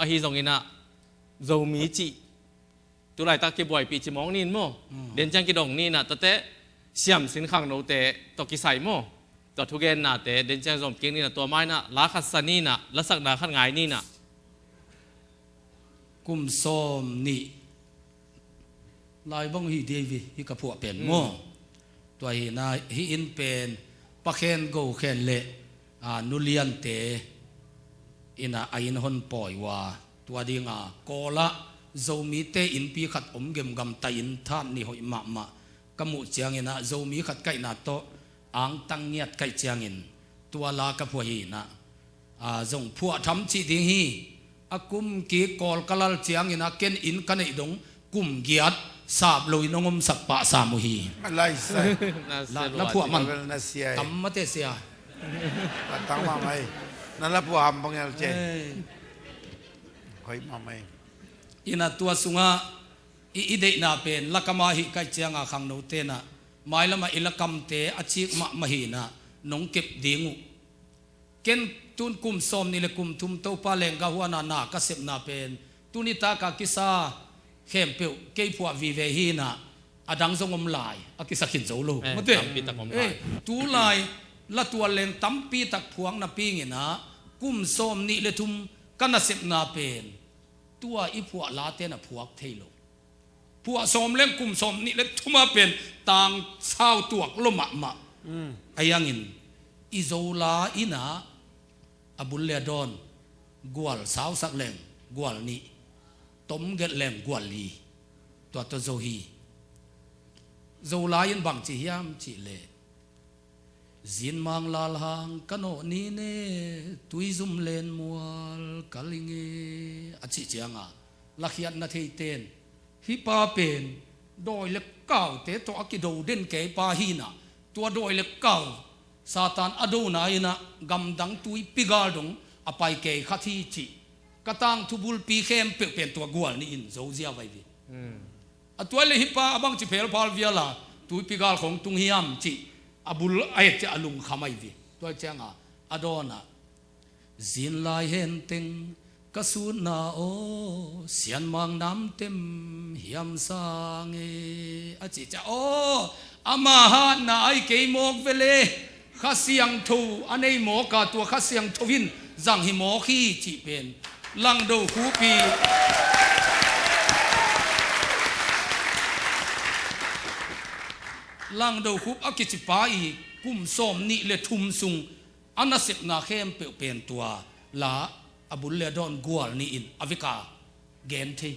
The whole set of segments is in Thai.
อหิสงอินะโจมีจีตัวไรตาเก็บบ่อยปีจิมองนินโมเดินจังกิดงนี่นะแต่เสียมสินขังโนเตตกิใส่โมตัวทุเกนนะแต่เดินจังสมเก่งนี่นะตัวไม้นะลาคัสนี่นะลักษณะขันไงนี่นะกุมโซมนี่ลายบังฮีเดวีฮีกระพวกเป็นโมตัวฮีนาฮีอินเป็นปะเคนโกเคนเละนุเลียนเตอินะอินฮอนปอยว่าตัวดีงาโกละโจมีเตอินปีขัดอมเกมกำตาอินท่านนี่หอยมะกมุเจียงอินะโจมีขัดไก่นาโตอังตังเงียดไก่เจียงอินตัวลากระพวฮีนะจงพวกทำจีดิงฮีอากุมกีกอลกลลเจียงอินะเกนอินกันไอดงกุมเกียดสาบลุยนงมสักปะสามุฮีอะไรสิแล้วพวกมันกำมาเตเสียตั้งมาไหมนั่นละพวกหำบางอย่างเจคอยมาไหมอินะตัวสุงะอีเดน่าเป็นลักมาหิไกเจียงอาขังโนเตนะหมายละมาอิลักำเตอชิกมาหีนะนงเก็บดิงูเกนตุนกุมสมนี่เลยกุมทุมเต้าปาเลงกะหัวนานาก็เสพนาเป็นตุนิตากากิซาเข้มเปียวเกยพวกวิเวหีนะอดังทรงอมลายอากิสักหินโจโลมาเตะตูลายละตัวเลงตั้มปีตักพวงนาปีเงินะกุมสมนี่เลยทุมกันเสพนาเป็นตัวอีพวกลาเตนะพวกเทโลพวกสมเล่มกุมสมนี่เลยทุมาเป็นต่างเศร้าตัวลมะไอ้ยังอินอิโซลาอินะอบุลเลดอนกวลสาวสักแหล่งกวลนี้ต้มเกล็ดแหล่งกวลลีตัวโซฮีโซลายินบังจียามจีเลจินมังลาลหังกันโนนีเนตุยซุมเลนมัวลกัลิงเออจิเจียงลักยันนาเทเตนฮิปาเป็นโดยเล็กเก่าเตตัวอักิโดเด่นเกยปาฮีนะตัวโดยเล็กเก่าซาตานอดูนายนะกำดังตุยปิกาดงอภัยเกยขัดที่จีกระตังทุบุลปีเข้มเปลี่ยนตัวกวลนี่อินโซเซียไว้ดิตัวเลยฮิปาบังจิเพลพาลวิลาตุยปิกาของตุงฮิยามจีอบุลไอจะอลุงขมายดิตัวเจ้าอดอนะจินลายเห็นเต็งกระสุนนาโอเสียนมังน้ำเต็มเหียมสางอจิจะโออามาฮานาไอเกยโมกเวเลข้าเสียงทูอันนี้หมอกาตัวข้าเสียงทวินจังหิหมอขี้จีเป็นลังดูคูปีลังดูคูอักิจิปาอีกุมส้มนี่เลทุมซุงอันนั้นเสกนาเข้มเปลี่ยนตัวละอบุลเลดอนกัวนี่อินอเวกาเกนที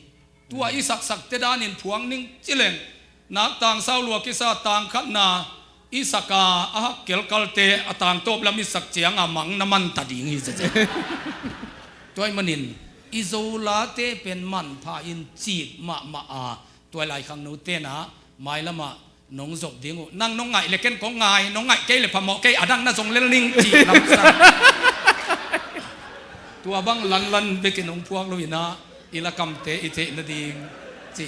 ตัวอีสักเตดานินพวงนิ่งจิเลงนักต่างเศร้าลัวกิซาต่างขันนาอิสกาเกลกัลเตอต่างโตบลามิสักเจียงมังน้ำมันตัดยิงฮิเจตัวมันนินอิโซลาเตเป็นมันพาอินจีดมาตัวลายขังนูเตนะไม่ละมานงจบดิ้งนั่งน้องไงเล็กเก้นของไงน้องไงเกยเลยพมอเกยอดังน่าทรงเล่นลิงจีน้ำสังตัวบังลันไปกินนงพวกลุยนะอิละกัมเตอิเตนดีจี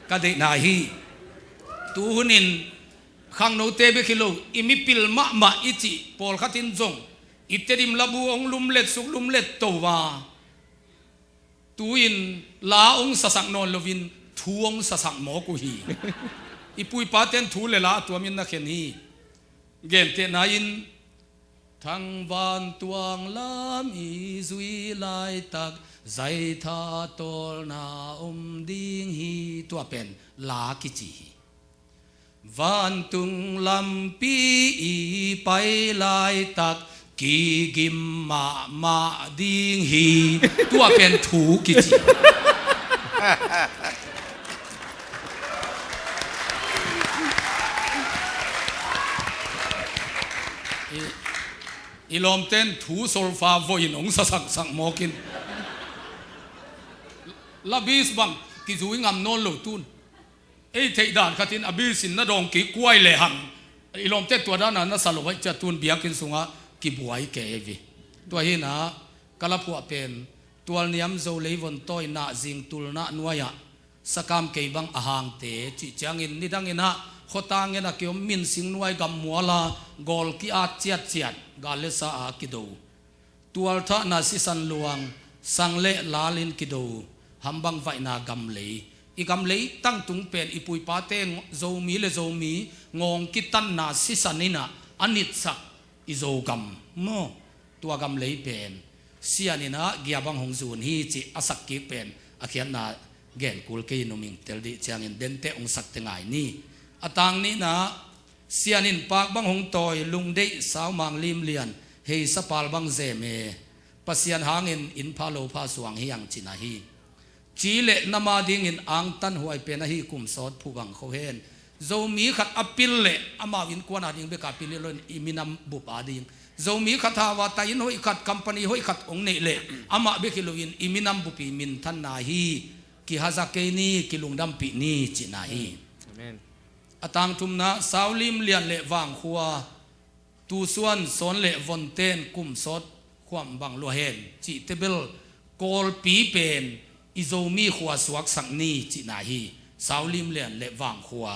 กะเดนาฮีตูหุนินขังโนเตเบคิโลอิมิปิลมาอิจิปอลขัดินจงอิเตดิมลาบูองลุมเล็ดสุกลุมเล็ดโตวาตูอินลาองสสังนนลวินทวงสสังหมอกุฮีอิปุยปาเตนทูเลลาตัวมินนักเขนีเกมเตนาอินทั้งวันตวงลามอิซุยไลตักใจทาตอลนาดิงฮีตัวเป็นลากิจิวันตุงลำปีไปลายตักกีกิมมาดิงฮีตัวเป็นถูกิจิอีลมเต้นถูโซลฟาโวินองสักหมอกินลาบิสบังกิจุยงามโนนโลตุนเอเทดานขัดินอบิสินนาดองกีกวยเลหังอีลมเต้นตัวด้านนั้นน่ะสลบไว้จะตุนเบียกินสุงะกีบวยเกวีตัวเฮนะกะละพัวเป็นตัวเนียมโซเลวันต้อยนาจิงตุลนาหน่วยสกามเกบังอาหางเตจิจางอินนิดังอินะขตางอินะเกี่ยวมินสิงหน่วยกำมัวลากอลกีอาเจียดกาเลสาอากิโดตัวท่านาสิสันลวง สังเลลาลินกิโดฮัมบังไวนากำเลยอีกำเลยตั้งตุงเป็นอีปุยปาเตงโจมีเลโจมีงงกิตันนาสิสันินะอันิดสักอีโจกำโมตัวกำเลยเป็นเสียนี่นะเกียบังหงจูนฮีจิอาศักกิเป็นอาเขียนนาเกนกุลกีนุมิงเตลดิเชียงอินเดนเตองสักเตงไงนี่อตางนี้นะเสียนินปากบังหงตอยลุงเดสาวมังลิมเลียนเฮสปาลบังเจเมปัสยันหางอินพาโลพาสวงเฮียงจินาฮีจีเลนามาดิงอินอังตันหวยเป็นฮีกุมสอดผู้บังเขาเห็นโจมีขัดอปิลเลอามาวินกวนอาดิงเบกาปิลเลลอิมินัมบุปอาดิงโจมีขัดฮาวาตายินหอยขัดคัมปานีหอยขัดองเนเลอามาเบกิโลวินอิมินัมบุปีมินทันนาฮีกิฮาซาเกนีกิลุงดัมปีนีจินาฮีอตังทุมนะสาวลิมเลียนเลวางขัวตูส่วนสอนเลวอนเตนกุมสดความบังลัวเห็นจิเตเบลโกลปีเป็นอิโจมีขัวสวักสังนีจินาฮีสาวลิมเลียนเลวางขัว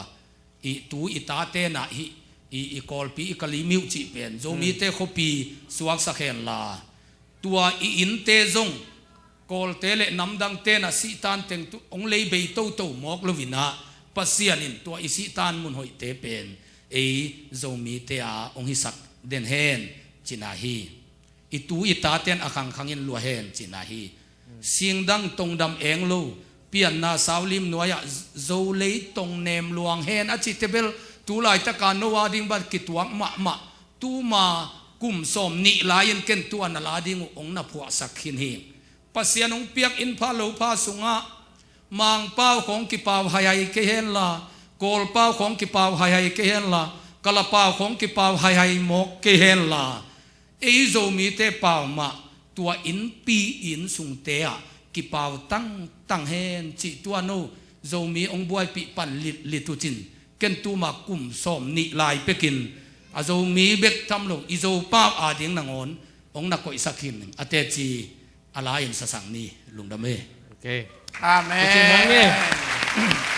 อีตูอีตาเตนะฮีอีโกลปีอีกลิมิวจิเป็นโจมีเตขปีสวักสักเห็นลาตัวอีอินเตจงโกลเตเลนำดังเตนะสิตานเต็งตุองเลยเบยโตโตมอกลวินะปัสยานินตัวอิสิตานมุนหอยเตเป็นโจมีเตอาองหิสักเดนเฮนจินาฮีอีตูอีตาเตนอาคังขังอินลัวเฮนจินาฮีเสียงดังตรงดำเองโลเปลี่ยนนาสาวลิมนัวยโจเลยตรงเนมลวงเฮนอจิเตเบลตูไลตะการโนวาดิงบัดกิตวังมะตูมากุมสมนิลายันเกนตัวนาลาดิงองนับหัวสักขินเฮปัสยานองเปียกอินพาโลพาสุงะมังเป้าของกิปาวหายเกเฮนละโกลเป้าของกิปาวหายเกเฮนละกะละเป้าของกิปาวหายหมกเกเฮนละโจมีเตเป้ามาตัวอินปีอินสุงเตะกิปาวตั้งเฮนจิตัวโนโจมีองบวยปีปันลิตุจินเกนตูมากุมสมนิลายเปกินโจมีเบกทำลงโจเป้าอาดิงนางอนองนักก่อยสักขินอเตจีอะไรอินสสังนี่ลุงดำเมโอเคอาเมน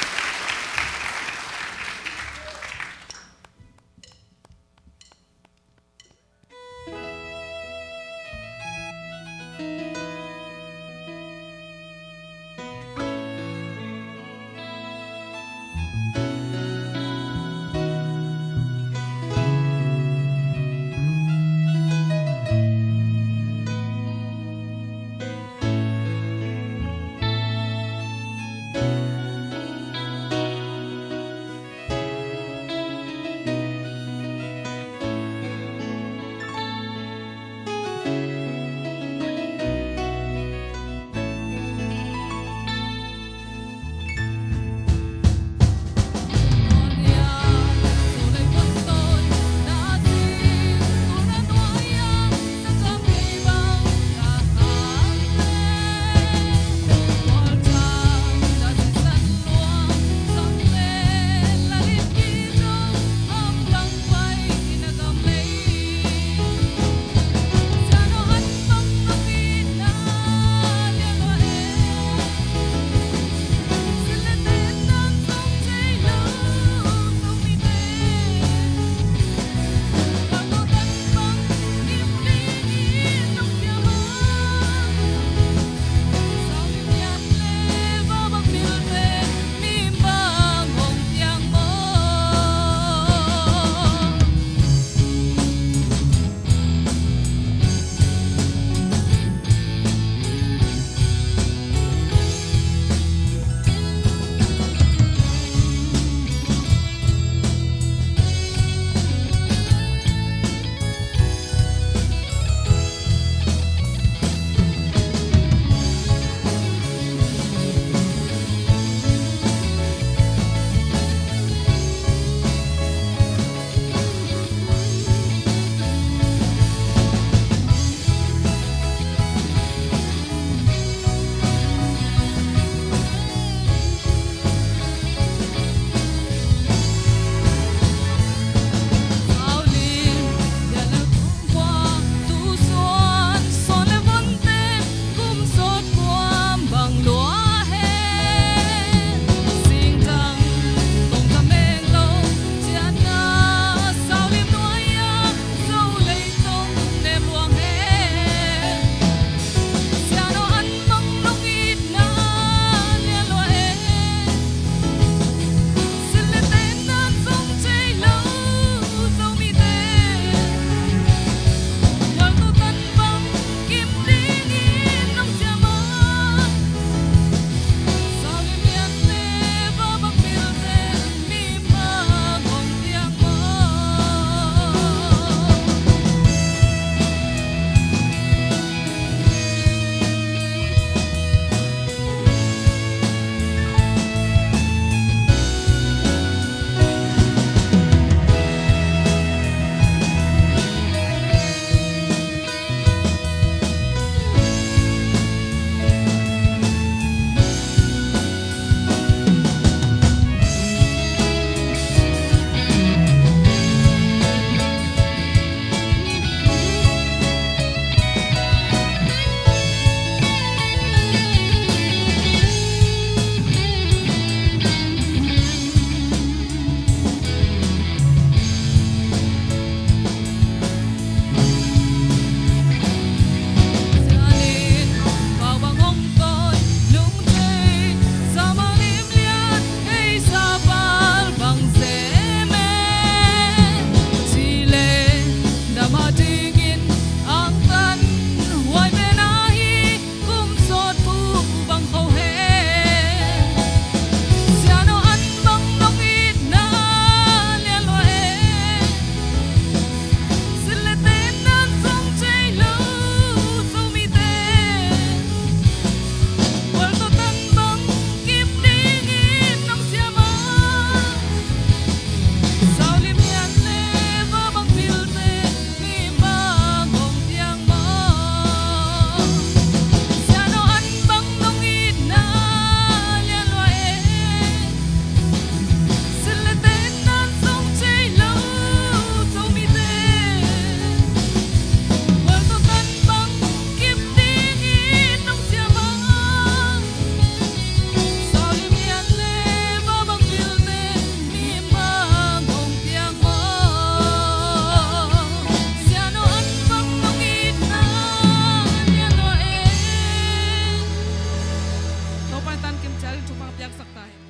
สักตาย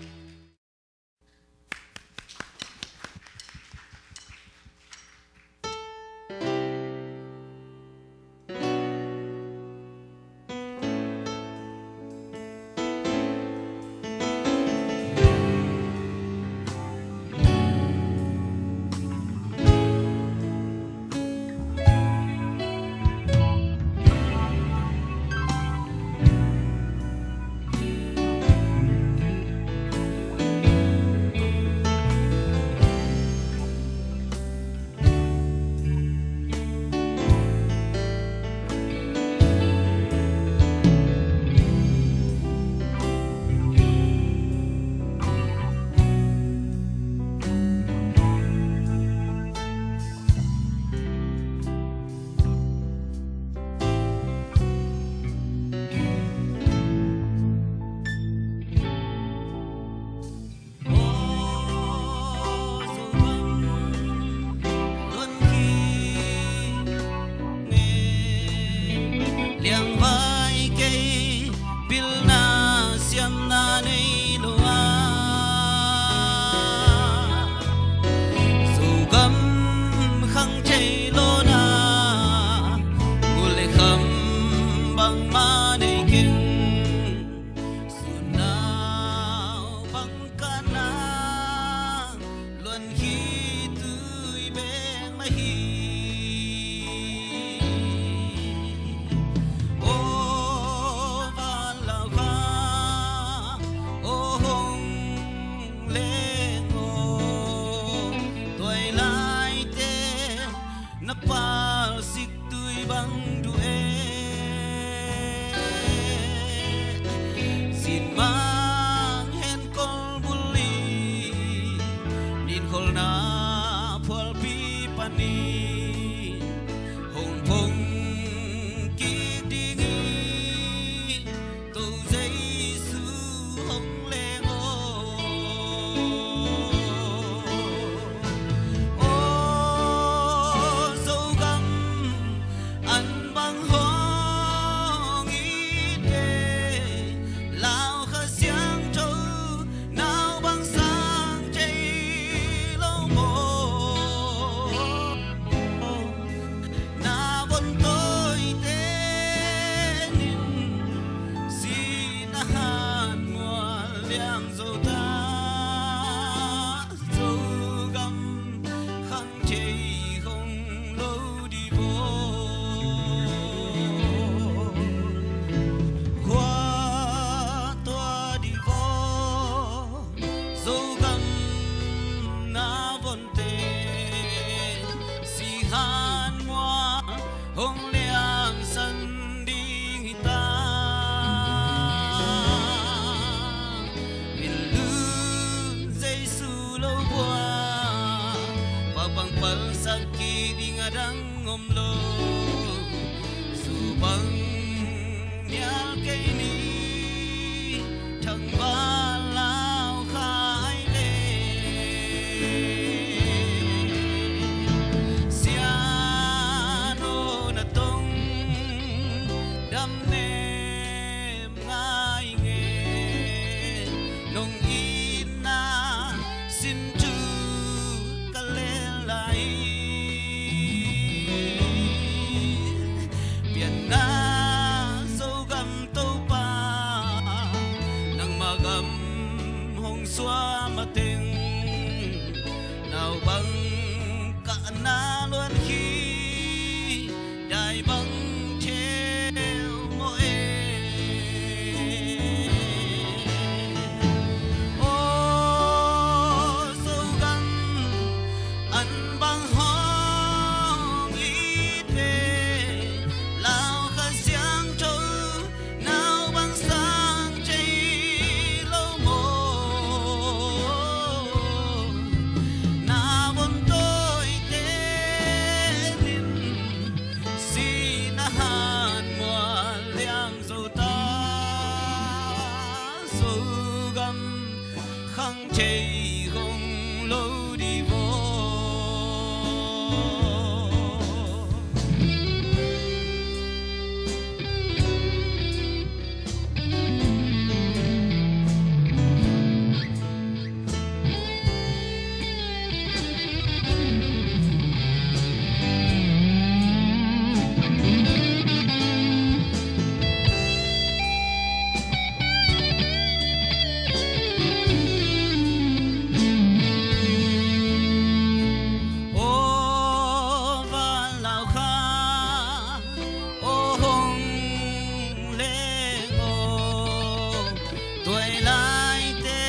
kai lai te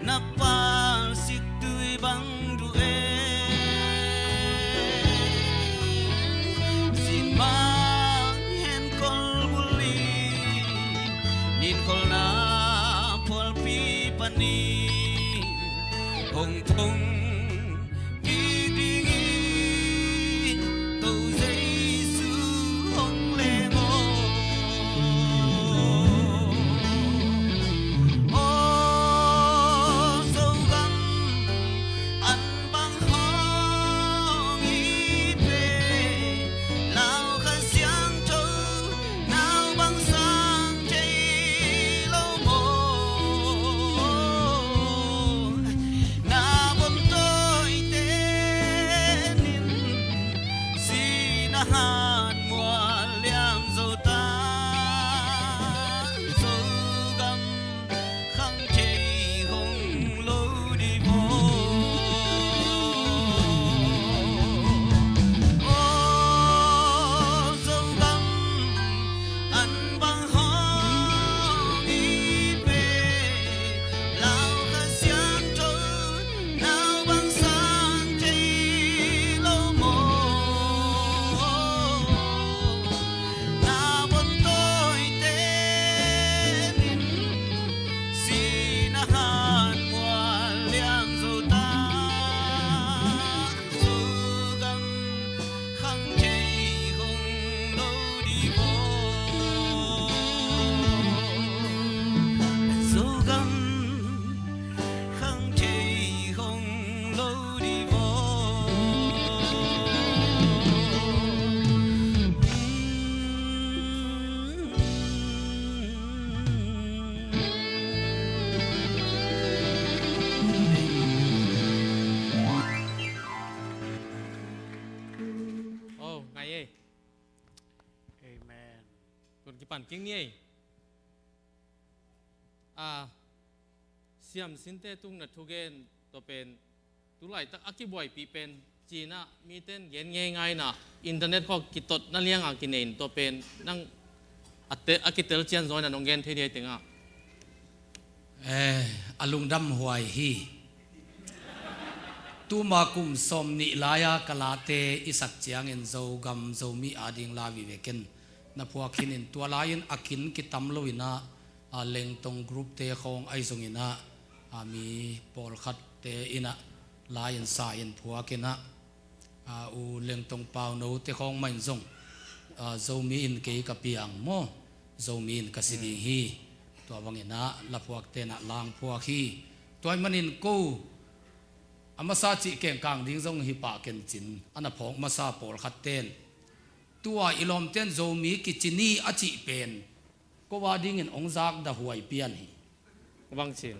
na pal sik tui bang du e sin mang hen kol buli nin kol na pol pi pani hong thong đi đi tu dây su hong lê ngô ô dâu găm ăn băng hong ít về lao khăn xiang trâu nào băng sang chạy lâu mồ na bom tôi tên nín si na han mùa liang dâu ta dâu găm khăng chạy hồng lâu đi vô ô dâu găm ăn băng hong ít về lao khăn xiang trâu nào băng sang chạy lâu mồ na bom tôi tên nín si na han mùa liang dâu ta dâu găm khăng chạy hồng lâu đi vô dâu găm khăng chạy hồng lâu đi vô ô ngày ấy Amen. còn cái bản kinh này à xiêm xin tê tung nát thu gen to pen tu lại tak aki boy pi pen China mi ten gen nghe ngay na internet ko kitot na liang ang kinin to pen nang atte akitel chian zona nong gen the dia tenga alung dam huai hi tu ma kum som ni laya kalate isak chiang en zo gam zo mi ading la vi veken na phuakin in tua lain akin ki tam loina a leng tong group te khong ai zong ina ami pol khat te ina lain sa in phuakina a u leng tong pau no te khong main zong zo mi in ke ka piang mo zo mi in ka sidi hi to wangina la phuak te na lang phuak hi toy manin ko amasa chi keng kang ding zong hi pa ken chin ana phok masa pol khat ten tua ilom ten zo mi ki chini a chi pen ko wa ding in ong zak da huai pian hi bang chin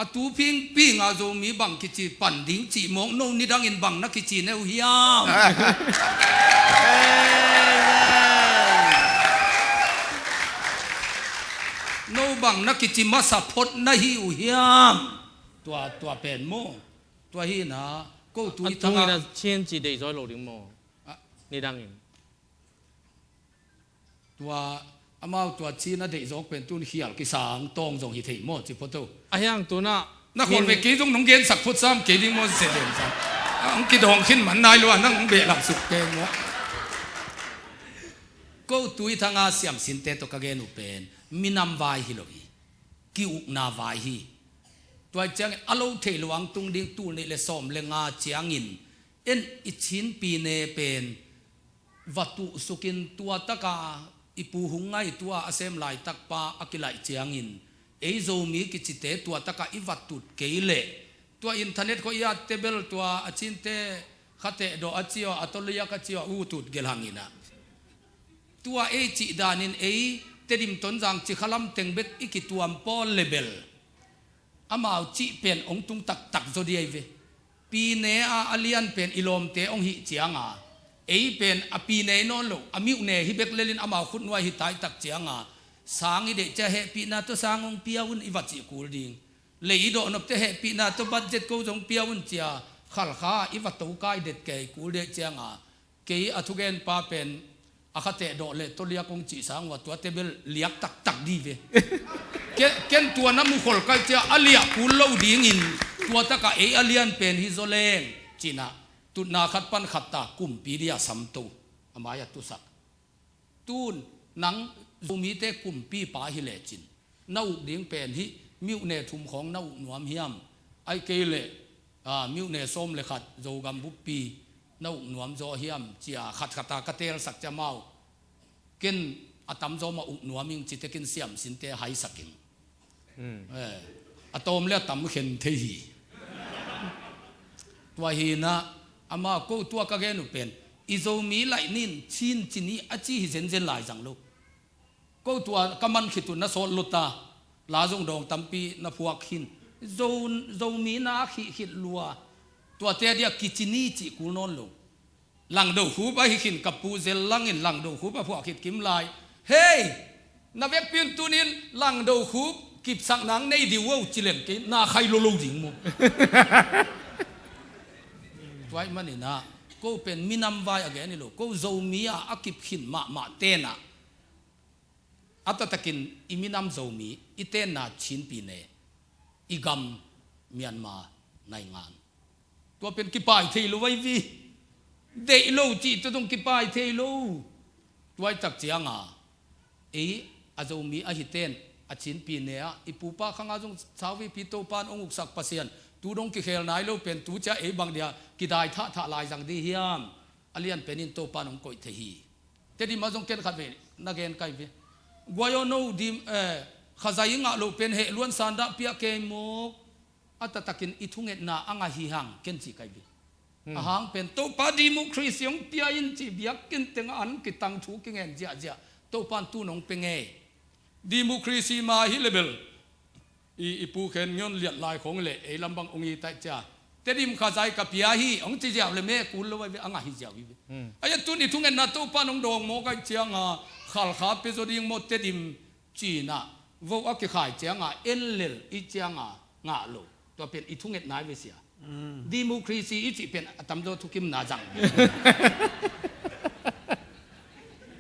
a tu ping ping a zo mi bang ki chi pan ding chi mong no ni dang in bang na ki chi ne u hiam no bang na ki chi masa phot na hi u hiam tua pen mo tua hi na ko tu anh i thong thanga ina chen chi dei zoi lo ding mo ni dang in tua amao tua chi na dei jok pen tun hial ki sang tong jong hi thei mo chi photo ayang tu na na khol ve ki jong nong gen sak phut sam ke ding mo se dem sam ang ki dong khin man nai lo nang be lak suk ke mo ko tu i thanga siam sin te to ka gen u pen minam vai hi lo hi ki uk na vai hi tua chang alo thei luang tung ding tu ne le som le nga chiang in en i chin pi ne pen vatu sukin tua taka ipu hungai tua asem lai takpa akilai chiang in ei zo mi ki chite tua taka i vatut keile tua internet ko ya table tua achin te khate do achio atolia ka chio u tut gelhangina tua e chi danin ei tedim ton jang chi khalam tengbet ikituam pol level amau chi pen ong tung tak tak zo diai ve pi ne a alian pen ilom te ong hi chianga ei pen a pi ne non lo amiu ne hi bek lelin amau khut nuai hi tai tak chianga sang i de cha he pi na to sang ong piaun i wat chi kul ding le i do nop te he pi na to budget ko jong piaun chia khal kha i wat to kai det ke kul de chianga ke athugen pa pen akhate do le to lia kong chi sang wa to tebel liak tak tak di ve เกนตัวน้ำมุขลก็จะอเลียกูเล่าดิ่งอินตัวตะกะอเลียนเป็นฮิโซเลงจีน่ะตุนาขัดปันขัดตากุมปีเดียสัมตูอามายตุสักตูนนังซูมีเตกุมปีป่าฮิเลจินน่าดิ่งเป็นฮิมิวเนทุมของน่าหนวมเฮียมไอเกเลมิวเนส้มเลยขัดโจกัมบุปปีน่าหนวมโจเฮียมจีอาขัดขัดตากระเตลสักจะเมาเกนอาตมโจมาอุหนวมิงจิตเตกินเสียมสินเตหายสักิงอะตอมเลี้ยตำเข็นเทีตัวฮีนะอามากูตัวก็แกนุเป็นอิโซมีไหลนินชินจินีอาจีฮิเซนเซนไหลจังลูกกูตัวกำมันขิตุนนะโซลุตาลาจงดองตัมปีนะพวกหินโซมีนาขิดลัวตัวเตียเดียกิจินีจิกูนอนลูกหลังดูหูไปหินกับปูเซลลังอินหลังดูหูไปพวกหิดกิมลายเฮ้ยนาเวกพินตุนินหลังดูหูกิบสักนังในดิวจิเลงกินาใครโลโลจิงมุไว้มันนี่นะก็เป็นมินำไว้อะไรนี่ลูกก็โจมีอากิบหินมาเตนะอัตตะกินอิมินำโจมีอิเตนะชินปีเนอิกัมเมียนมาในงานตัวเป็นกิปายเทโลไว้วีเดโลจีจะต้องกิปายเทโลไว้ตักเจียงอาโจมีอาฮิเตนอาชินปีเนียอิปูปาข้างอาจงสาวิปิโตปานองค์สักปัสยันตูดงกิเคลนายโลเป็นตูจะบางเดียกิได้ท่าลายจังดีเฮียมอเลียนเป็นอินโตปานองกอยเทฮีเทดิมาจงเกนขัดเวนักเกนไกเวกวยโนดิมขจายงะโลเป็นเหล้วนสันดาเปียเกมกอัตตะกินอิทุงเอ็ดนาอังาฮิฮังเกนจีไกเวอาหังเป็นโตปาดิมุคริสยงเปียอินจีเบียกินเตงอันกิตังชูกิเงินเจียโตปานตูนงเป็นไงดิโมครีซีมาฮิเลเบลอีปูเข็นเงินเลียดลายของเละลำบังองค์ตาจ่าแต่ดิมข้าใจกับพิอาฮีองค์จีเจ้าเลยแม่กูเลยว่าอ่างฮิเจ้าวิไอ้ตุนี่ทุ่งเงินนาตู้ปานองดองโมกันเจียงขัลขาเปโซดิงโมเตดิมจีน่ะว่าอักขายเจียงเอลเลลอีเจียงงาโลตัวเป็นอีทุ่งเงินนายเวเสียดิโมครีซีอีจีเป็นตำโดทุกิมนาจัง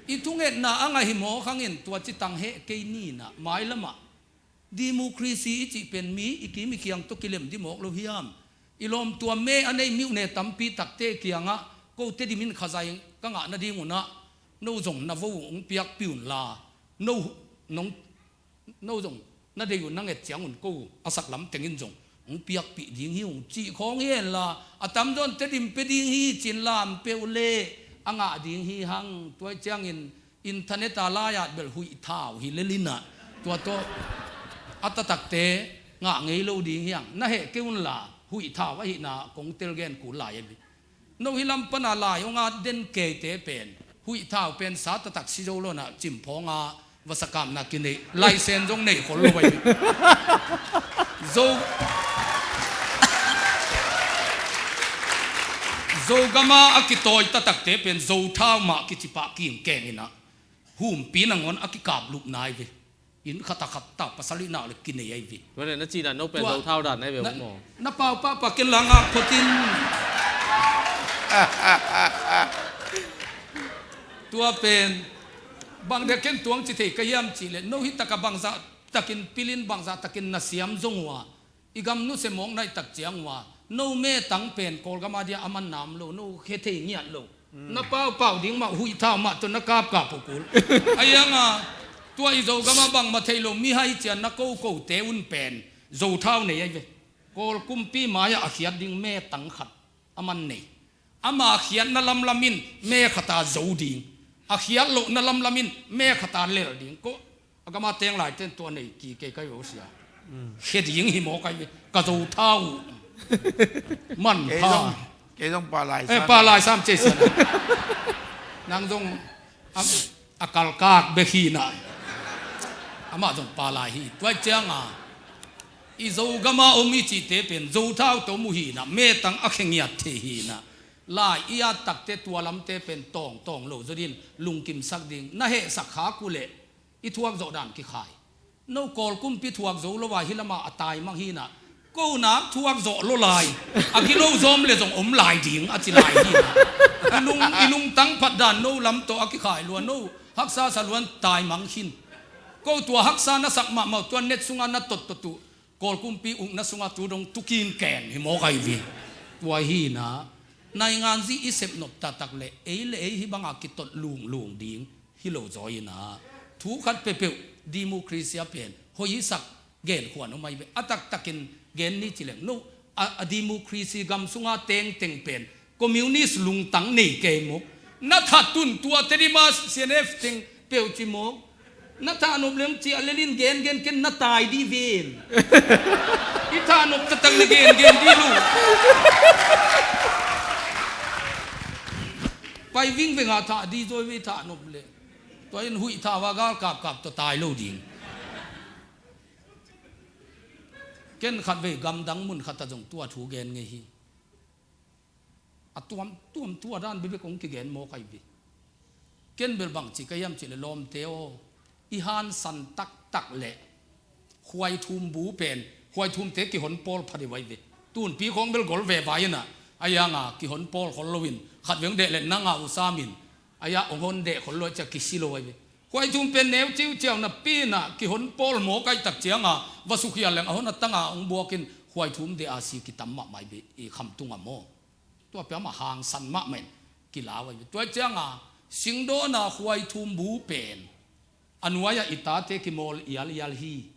อีทุ่งเอ็ดน่ะอ่างหิมอขังเงินตัวจิตังเฮเกนี่น่ะหมายละมาดิโมครีซีจิเป็นมีอีกิมีเคียงตุกิเลมดิโมกโลหิมอีลมตัวเมอันในมิวเนตัมปีตักเตเกียงะก็เตดิมินขจายกังะนาดีงุนะโนจงนาวูองเปียกปิวลาโนจงนาดีอยู่นั่งเอ็ดเจียงอุนกูอาศักลำเต็งอินจงองเปียกปีดิ่งหิวจีของเฮนลาอาตามโดนเตดิมเปดิ่งฮีจินลามเปวเล่อ่างดิ่งฮีหังตัวเจียงอินเทอร์เน็ตลายาเบลหุยท้าวฮิเลลินะตัวโตอัตตักเตงะเงยโลดิ่งฮีหังน่าเหเกอุนลาหุยท้าวว่าหินากงเตลเกนกูลายบิโนฮิลัมปนาลายองเดนเกเตเป็นหุยท้าวเป็นสาตตักซิโจโลนะจิมพองวสกรรมนักกินเลยไลเซนจงเนยคนรวยโจกามาอากิโตยตตักเตเป็นโจท้าวมากิจิปะกิงแกงนะหุ่มปีนังอนอากิกาบลูกนายเวอินขัตตาปัสลินาเลยกินเนี่ยไอ้เววันนี้นักจีนโนเป็นโจเท่าดันได้เบลหมอน้าเปล่าปะกินหลังอ่ะพอจินตัวเป็นบางเด็กเก่งตัวจิตเกยามจิเลโนฮิตกะบางซาตะกินปิลินบางซาตะกินนาเสียมจงวะอีกำนุเสมองในตักเจียงวะโนเมตังเป็นกอลกามาเดียอามันนามโลโนเคเทเงียโลน้าเปล่าดิ้งมาหุยท้ามาตัวนักกาบกาปุกุลไอ้ยังตัวอีโจกามาบังมาเทโลมีให้เจียนนักโกเตอุนเป็นโจเท่าเนี่ยไอ้เวกอลกุมปีมายาอาเขียนดิ้งเมตังขัดอามันเนี่ยอามาเขียนนั่ลำลามินเมขตาโจดิ้งอาเขียนโลนั่ลำลามินเมขตาเลดิ้งก็อากามาเตียงหลายเต้นตัวเนี่ยกี่เกยก็อยู่เสียเขียนดิ้งหิมอกไอ้เวกโจเท่ามันพาเกยต้องปลาไหลปลาไหลซ้ำเจสันนางจงอากาลกากเบขีน่ะอามาจงปลาไหลฮีตัวเจ้างอีโจกามาอมิจิเตเป็นโจเท่าตัวมุฮีน่ะเมตังอักเงียเทฮีน่ะลายอียาตักเตตัวลำเตเป็นตองโลจดินลุงกิมสักดิ่งน่าเหสักขากุเลอีทวกโจดานกิขายโนกอลกุมปิทวกโจลวาฮิลามาอตายมังฮีน่ะกูนับทวกโจโลลายอากิโลโจมเลยจงลายดิ่งอจิลายฮีอีลุงตั้งพัดดานโนลำโตอากิขายล้วนโนฮักษาสล้วนตายมังหิน ko tua haksa na sakma ma tua net sunga na tot tu kol kumpi ung na sunga tu dong tukin ken hi mo kai vi tua hi na nai ngan zi isep nop tatak le le hi banga ki tot lung ding hi lo zoi na thu khat pe democracy pen hoi sak gen khwan mai be atak takin gen ni chileng no a democracy gam sunga teng pen communist lung tang nei ke mo na thatun tua terimas cnf teng peu chi mo na tha nop lem chi alelin gen ken na tai di ven I tha nop tatang le gen di lu pai ving ve nga tha di zoi ve tha nop le to in hui tha wa gal kap to tai lo ding ken khat ve gam dang mun khat ta jong tua thu gen nge hi tuam tua dan be kong ki gen mo kai bi ken bel bang chi kayam chi le lom teo I han san tak le khwai thum bu pen khwai thum te ki hon pol phadi wai ve tun pi khong bel gol ve vai na aya nga ki hon pol khol lowin khat veng de le na nga usamin aya ongon de khol lo cha ki silo wai ve khwai thum pen new chiu chiao na pi na ki hon pol mo kai tak chianga vasukhiya leng ahon atanga ong buakin khwai thum de asi ki tamma mai be I kham tunga mo tua pe ma hang san ma men ki la wai tua chianga singdo na khwai thum bu pen anuaya itate ki mol yal hi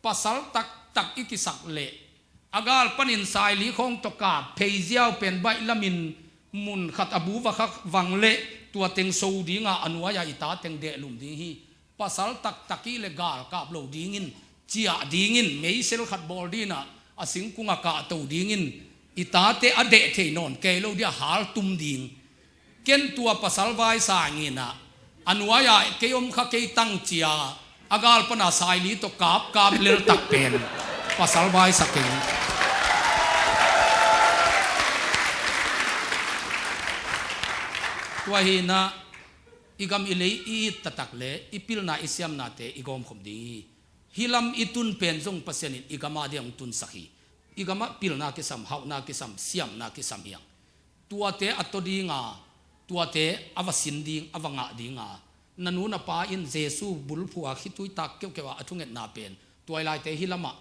pasal tak ikisak le agal panin sai li khong to ka pheiziao pen bai lamin mun khat abu wa khak wang le tua teng so dinga anuaya ita teng de lum ding hi pasal taki le gal kap lo dingin chia dingin mei sel khat bol dina asing kunga ka to dingin itate ade the non ke lo dia hal tum ding ken tua pasal vai sa ngina anuaya keom kha ke tang chia agal pana sai li to kap lel tak pen pasal vai saking tua hi na igam ilei I tatak le ipil na isyam na te igom khom di hilam itun pen jong pasyanin igama diang tun sakhi igama pil na ke sam hau na ke sam siam na ke sam yang tua te atodi nga tua te avasin ding avanga dinga nanu na pa in jesu bulphua khitui tak keu kewa athunget na pen toilai te hilama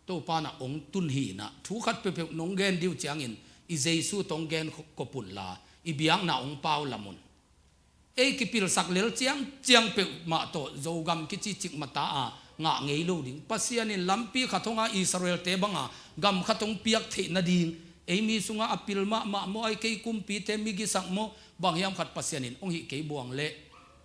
to pa na ong tun hi na thu khat pe nong gen diu changin I jesu tong gen kopul la I biang na ong pau lamun ei ki pil sak lel chiang pe ma to zogam ki chi chik mata a nga ngei lo ding pasianin lampi khathonga Israel te banga gam khatong piak the na ding ei mi sunga apil ma mo ai ke kumpi te mi gi sak mo bangyam khat pasianin ong hi ke buang le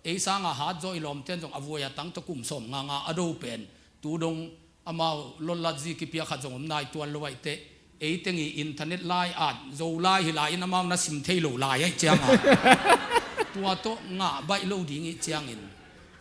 ei sanga ha jo ilom ten jong avoya tang to kum som nga ado pen tu dong amao lolladzi ki pia kha jong nai tuan lowai te ei tengi internet lai at zo lai hi lai na mam na sim thei lo lai ai chiang tua to nga bai lo ding I chiang in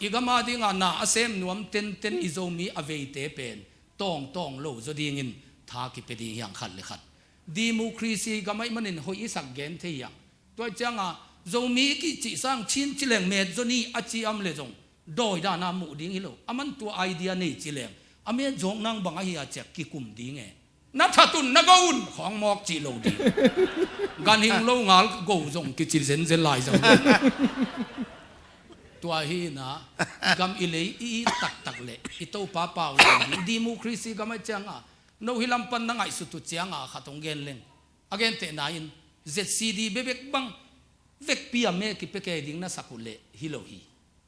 igama dinga na asem nuam ten izomi avei te pen tong lo zo ding in tha ki pe ding yang khat le khat democracy gamai manin hoi isak gen the ya to chianga zomi ki chi sang chin chileng me zoni achi am le jong doi da na mu ding hi lo aman tu idea nei chileng ame jong nang banga hi a chek ki kum ding e na thatun na gaun khong mok chi lo di gan hing lo ngal go jong ki chil zen zen lai jong tua hi na gam ilei I tak le I to pa pau democracy gam changa no hilam pan na ngai su tu chianga khatong gen leng again te na in ZCD bebek bang vek pia me ki peke ding na sakule hilohi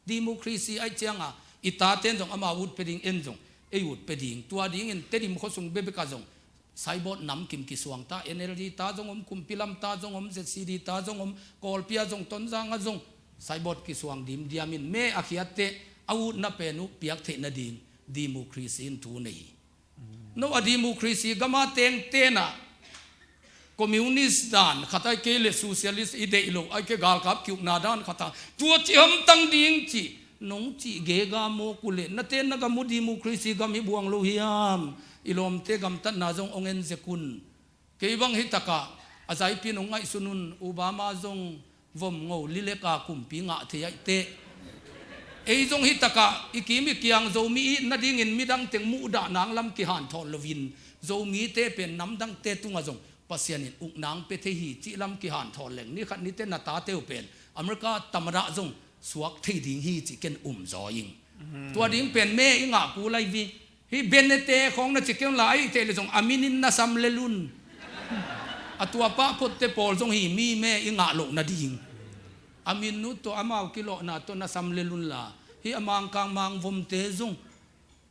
democracy ai chianga ita ten jong ama wood peding en jong e wood peding tua ding in tedim khosung bebeka jong saibot nam kim ki suang ta energy ta jong kumpilam ta jong ZCD ta jong kolpia jong tonjang jong saibot ki suang dim diamin me akhiate au na penu piak the na din democracy in tu nei no a democracy gama teng tena communist dan khatai ke le socialist ide ilo ai ke gal kap kyuk na dan khata tua chi ham tang ding chi nong chi ge ga mo kule na ten na ga mu democracy gam hi buang lo hiam ilom te gam tan na jong ongen zekun ke bang hitaka azai pi nong ngai sunun obama jong vom ngo lile ka kumpi nga the ai te ei jong hitaka ikimi kiang zomi na ding in midang teng mu da nang lam ki han thon lovin zomi te pen nam dang te tunga jong pasianin uknang pe the hi chi lam ki han thon leng ni khat ni te na ta teu pen america tamra jong suak thei ding hi chi ken zoing ตัวดิ้งเป็นเมอิงากูไลวีฮิเบนเตของนักจิกยังหลายเตลิจงอามินินนาซัมเลลุนอตัวป้าพุทธปอลจงฮีมีเมอิงาโลนาดิ้งอามินุตัวอามาวกิโลนาตัวนาซัมเลลุนลาฮิอามางกางมังวมเตจง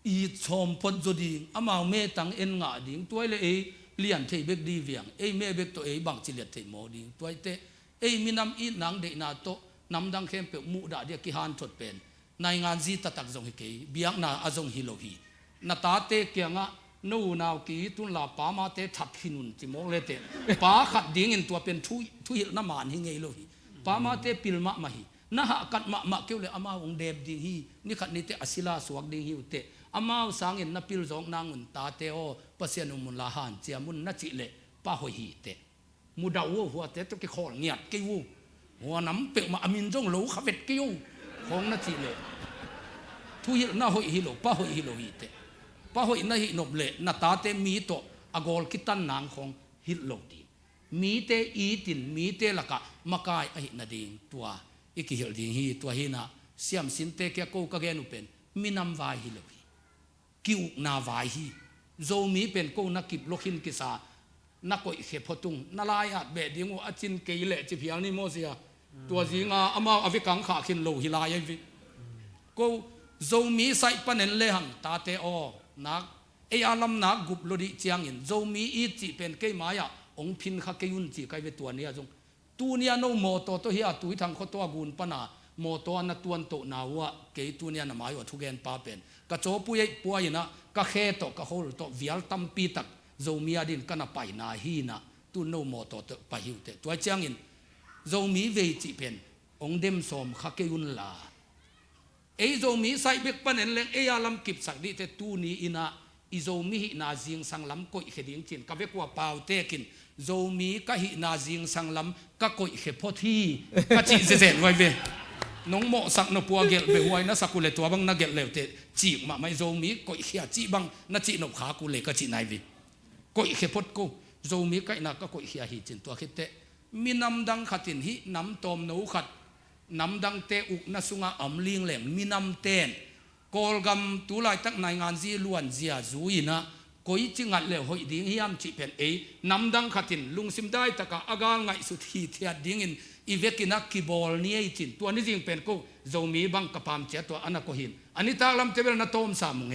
อีชมพดจดิ้งอามาวเมตังเอ็นงาดิ้งตัวเลเลียนเทเบกดีเวียงเมเบกตัวบังจิเลตเทโมดิ้งตัวเตมินำอีนังเดนาโตนำดังเข้มเปมูดาเดียกิฮันทดเป็นในงานจีตักจงฮิเกยเบียงนาอจงฮิโลฮีนาตาเตเกียงะนูนาวกีตุนลาปามาเตทับหินุนจิมองเลเตปาขัดดิ้งอินตัวเป็นทุยน้ำมันฮิเงยโลฮีปามาเตปิลมะมาฮีนะฮะกัดมะเกี่ยวเลยอามาองเดบดิ้งฮีนี่ขัดนี่เตอศิลาสวกดิ้งฮิวเตอามาสังอินนับปิลจงนางอุนตาเตโอปัสยานุมุนลาหันเจียมุนนัจิเลปาหอยฮีเตมุดาวหัวเตตุกิขอลเงียดกิวหัวน้ำเปกมาอามินจงโลขเวทกิวของนัจิเลทุยน่าหอยฮิโลปาหอยฮิโลฮีเตปาหอยน่าฮินบเลนาตาเตมีโตอากอลกิตันนางของฮิโลดีมีเตอีตินมีเตละกะมากายอหินาดิงตัวอีกิฮิลดิงฮีตัวฮีนาเสียมสินเตเกโกกะเกนุเป็นมินำวายฮิโลฮีกิวนาวายฮีโจมีเป็นโกนักกิบโลหินกิสานักกอยเขพตุงนาลายอาเบดิงวอาจินเกยเลจิเพียงนี่โมเสียตัวจีงาอามาอวิกังขาขินโลหิลายวิก็โจมีใส่ปนเนเลหังตาเตอนักอาลัมนักกุบโลดิเจียงอินโจมีอีจิเป็นเกยมายาองพินขักเกยุนจิไกเวตัวเนียจงตัวเนียโนโมโตโตเฮียตุยทางขตัวกุนปนาโมโตนัตวนโตนาวะเกยตัวเนียนามายว่าทุเกนปาเป็นกะโจปุยปัวยนะกะเขโตกะโฮลโตวิอัลตัมปีตักโจมีอดินกันไปนาฮีนะตุโนโมโตโตไปหิวเตตัวเจียงอินโจมีเวจิเป็นองเดมสมขักเกยุนลาโจมีใส่เบกปนเนเลงอาลัมกิบสักดิเตตูนีอินะอีโจมีหินาจิงสังลำก็อีเขดิงจินกะเวกว่าเปล่าเตกินโจมีกะหินาจิงสังลำกะก็อีเขพอทีกะจิเซนไว้เวน้องโมสักนปัวเกลเบหวยนะสักกุเลตัวบังนักเกลเลวเตจีมาไม่โจมีก็อีเขจีบังนักจีนบขากุเลกะจินายวิก็อีเขพอดกูโจมีกะนักก็อีเขหิจินตัวคิดเตมีนำดังขัดินหินำตอมนูขัดนำดังเตอุกนสุงาอมลิงเหลงมีนำเตนกอลกำตุลายตักในงานจีล้วนเจียจุยนะก็อีจิงัดเลวหอยดิ้งฮิยามจิเป็นนำดังขัดินลุงซิมได้ตะกะอากาไงสุดฮีเทียดิ้งอินอีเวกินักกีบอลนี้จินตัวนี้จริงเป็นกูโจมีบังกะพามเจตัวอันนักหินอันนี้ตาลำเจเบลนาโตมสามง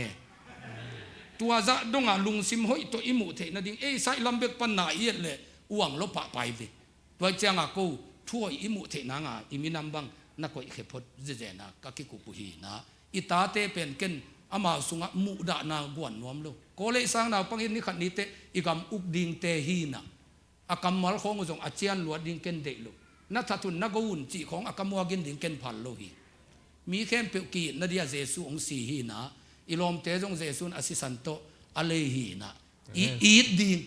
ตัวจะดงลุงซิมหอยตัวอิมุเทนะดิ้งใส่ลำเบกปันนาเอียดเลยอ้วงลบปะไปดิตัวเจ้างกูทั่วอิมุเทนางอิมินำบังนักก็อีเขพดเจนะกะกิกุปุฮีนะอิตาเตเป็นเกนอามาสุงะมุดานากวนนวมโลโกเลสังนาปังอินนิขัดนิเตอีกำอุกดิงเตฮีนะอากำมัลของอุจงอาเจียนลวดดิงเกนเดลุนัททุนนักวุ่นจีของอากำมัวกินดิงเกนพันโลฮีมีเข้มเปียกีนาเดียเจสุองสีฮีนะอิลอมเตจงเจสุนอสิสันโตอเลฮีนะอีดดิง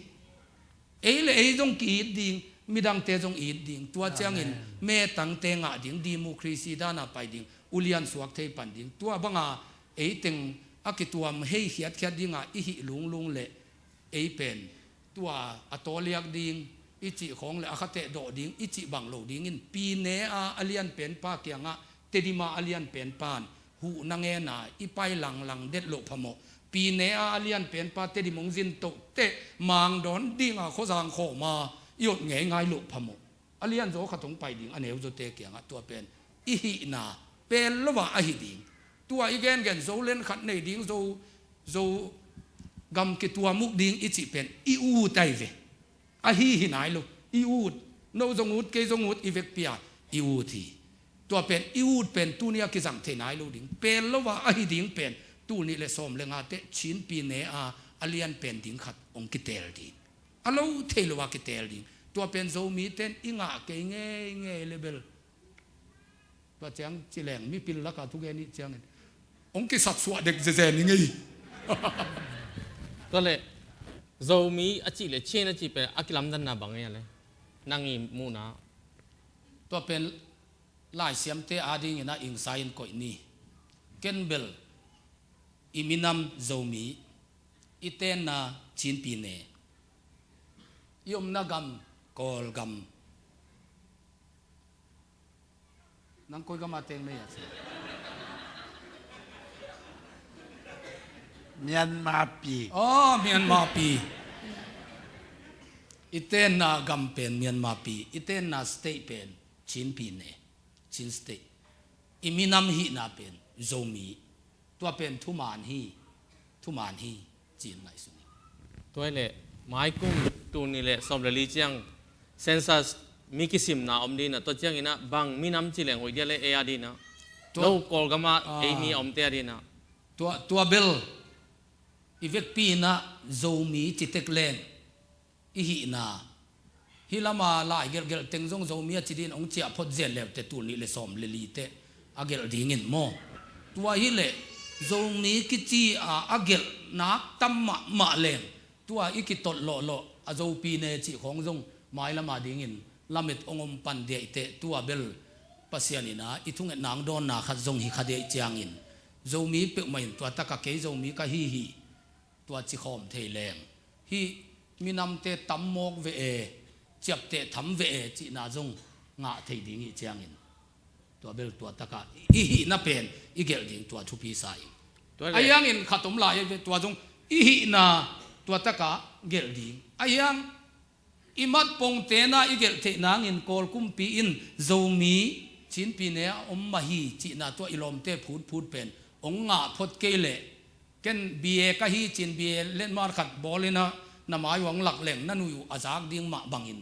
เลจงกีดดิงมีดังเตจงอีดดิ่งตัวเจียงอินเมตังเตงะดิ่งดีโมครีซีดานาไปดิ่งอุเลียนสวกเทปันดิ่งตัวบังอาตึงอากิตัวมเฮียเขียดเขียดดิ่งอีหิลุงเละเป็นตัวอัตโตเลียกดิ่งอิจิของเละอาคาเตโดดิ่งอิจิบังโลดิ่งอินปีเนอาเลียนเป็นป้าเกียงะเตดิมาอาเลียนเป็นปานหูนางเงนาอีไปหลังเด็ดโลพโมปีเนอาเลียนเป็นป้าเตดิมงจินโตเตมังดอนดิ่งโคจางโคมายดไงไงลุพโมอเลียนโจขัดงไปดิ่งอันเอวโจเตเกียงตัวเป็นอิหินาเป็นละว่าอหิดิ่งตัวอีแกนโจเล่นขัดในดิ่งโจกำกิตัวมุกดิ่งอิจิเป็นอิอูไตเวอหิหินายลุอิอูดโนจงอุดเกจงอุดอีเวกเปียอิอูทีตัวเป็นอิอูดเป็นตัวนี้กิจังเทนายลุดิ่งเป็นละว่าอหิดิ่งเป็นตัวนี้เลยสมเลงอาเตชินปีเนอเลียนเป็นดิ่งขัดองกิเตลดิ่งอโลเทลวากิเตลดิ่งตัวเป็นโซมีเต้นอิงะเกงเงเลเบลว่าเจียงจิแหลงมีปิลละกาทุกแกนี่เจียงองค์กิสัตสวะเด็กเจนี่ไงก็เลยโจมีอาจิเลยเชนอาจิเป็นอากิลัมดันนาบังเงี้ยเลยนั่งอีมูนาตัวเป็นลายเสียมเตอาดิ่งนะอิงไซน์ก่อยนี่เกนเบลอิมินัมโจมีอิเตนนาชินปีเนยมนากำกอลกำนั่งคุยกันมาเต็งเลย เมียนมาปี อ๋อเมียนมาปีอีเตนนากำเป็นเมียนมาปีอีเตนนาสเตย์เป็นชินปีเนชินสเตย์อีมีนำฮีนาเป็นโจมีตัวเป็นทุมานฮีจีนไหนสุนี ตัวเละไม้กุ้มตัวนี่แหละสมรลีเจียงเซนซัสมีกิสิมนาอมดีนะตัวเจียงอินะบางมีน้ำจีเหลงหอยเดียเลยเอียดีนะเรากอลกันมาเอมีอมเตียดีนะตัวเบลอีเวกปีนะโจมีจิตเตกเลงอีฮีนาฮิลามาลายเกลเต็งจงโจมีจิดินองเจียพอดเจลเลวแต่ตัวนี้เลยสมเลลีเตอาเกลดิ้งินโมตัวฮิเลโจมีกิจีอาเกลนักตั้มมาเลงตัวอีกิตตโลโลอาโจปีเนจิของจงไม้ละมาดิ้งินลามิดองอมปันเดเตตัวเบลปัสยานินะอีทุ่งนางโดนนาขัดจงฮิคาเดจางอินโจมีเปิกไม่ตัวตะกะเกยโจมีกะฮีตัวจิขอมเทแรงฮีมีนำเตตัมโมกเวเอจับเตทำเวเอจีนาจงงะเทดิ้งอีจางอินตัวเบลตัวตะกะอีฮีน่าเป็นอีเกลดิ้งตัวทุพีสายไอ้ยังอินขัดตมลายตัวจงอีฮีน่าตัวตะกะเกลดิ้งไอ้ยังอิมัดปงเตน่าอีเกลเทนางอินกอลกุมปีอินโจมีชินปีเนออมมาฮีจีนาตัวอิลอมเตพูดเป็นองงะพดเกเลกันบีเอกะฮีจินบีเอเล่นมาขัดบอลเลยนะนามายวังหลักแหล่งนั่นอยู่อาจากดิ้งมาบังอิน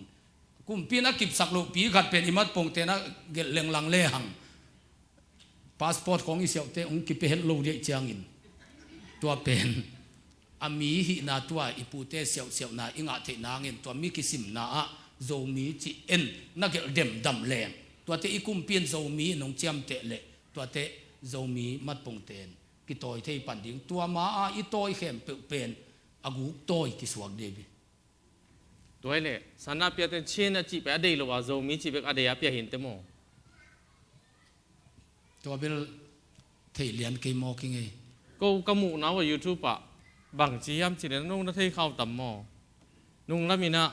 กุมปีนักกิบสักโลปีขัดเป็นอิมัดปงเตน่าเกลเล่งลังเลหังพาสปอร์ตของอิเสียวเตองกิบเป็นโลเดียจางอินตัวเป็นอามีหินาตัวอิปูเตเสียวนาอิงาเทนางอินตัวมีกิสิมนาโจมีจีเอ็นนักเกลเดมดำแรงตัวเตอีกุมเปียนโจมีนงเจียมเตเลตัวเตโจมีมัดปงเตนกิตอยเทปันดิ้งตัวมาอีตอยเข้มเป็นอากุตอยกิสวกเดบิตัวเละสันนับเปียเตนเชนจีไปอดีตหรือว่าโจมีจีไปอดีตเปียเห็นเต็มโมตัวเบลเทเลียนเกมอกิงไงก็กมูนะว่า YouTube ปะบางจียามจีเนนุ่งนั่นที่เข้าต่ำโมนุ่งแล้วมีนะ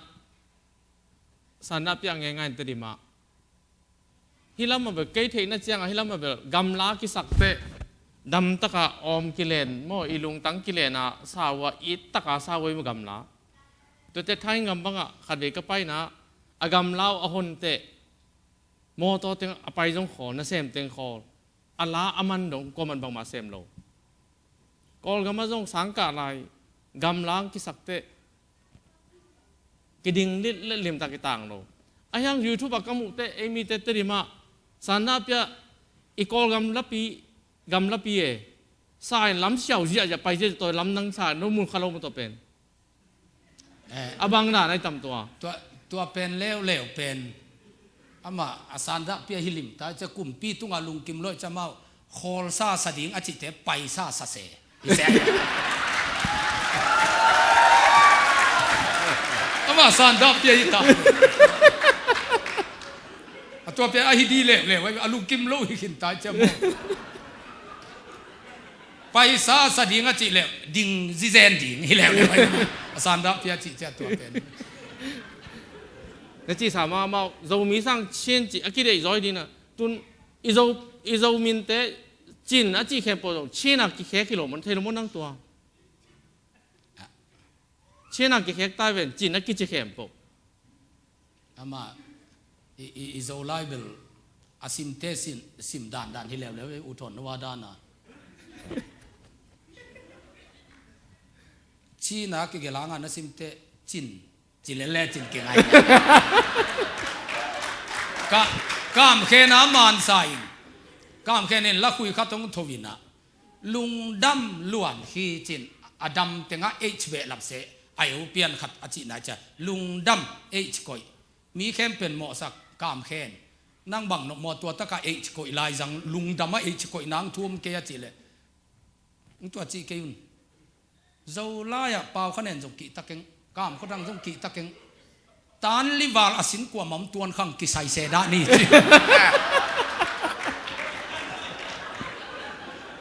สันนับเปียง่ายๆตัวดีมาฮิลามาแบบเกยเทน่าเจียงฮิลามาแบบกำลากิสักเตดำตะกาอมกิเลนโมอีลุงตั้งกิเลนะสาวอิตตะกาสาวมกำลาตัวเตท้ายงำบังอะขัดเวกไปนะอากำลาวอหนเตโมโตเต็งอไปจงขอนะเซมเต็งขออัลลาอามันดงก็มันบังมาเซมโลกอลกำมาจงสังกะลายกำลางกิสักเตกิดิงลิดเล่มตะกิต่างโลอายังยูทูบกมุเตเอมีเตตริมาสันนับเปียอีกอลกำลับปีเอสายล้ำเฉียวเสียจะไปเจอตัวล้ำนังสายโนมุนคาร์ลมุตเป็นบังหน้าในตำตัวเป็นเลี้ยวเป็นอามาอาสันดับเปียฮิลิมแต่จะกลุ่มปีตุงอาลุงกิมลอยจะมาโคลซาสดิงอาจิเตไปซาสเสอามาสันดับเปียฮิตาตัวเป็นอาฮิดีเลยไว้อาลุงกิมลอยหินตายจะมาไปซาสดิงอาจิเลยดิ่งซิเซนดิ่งฮิเลวเลยสันดับเปียจิเจตัวเป็น那至少嘛嘛，肉米上先几，记得肉一点呢，炖一肉面的斤啊，几克不同，千啊几克กิโลมันเทลมันนั่งตัวเช่นอ่ะกี่แขกใต้เป็นจีนอ่ะกี่จะแขมปกอามาอีโซไลเบลอาซิมเตซิมด่านที่แล้วอุทธรณ์ว่าด้านน่ะชีนักกี่หลังอ่ะนะซิมเตจินเล่จินเก่งไงกามแค่น้ำมันใส่กามแค่นี้ละคุยข้าต้องทวินะลุงดำล้วนฮีจินอดัมเต็งเอชเบลับเสไอโอเปียนขัดอจินาจะลุงดำเอชกอยมีแค่เป็นหมอสักกามแค่นั่งบังนกหมอตัวตะกะเอชกอยลายจังลุงดำเอชกอยนางท่วมเกียจิเลยตัวจีเกยุนเจ้าลายเปล่าคะแนนจงกีตะเกงกามเขาดังจงกีตะเกงตานลิวาลอสินกว่ามั่มตวนขังกิไซเซดานี่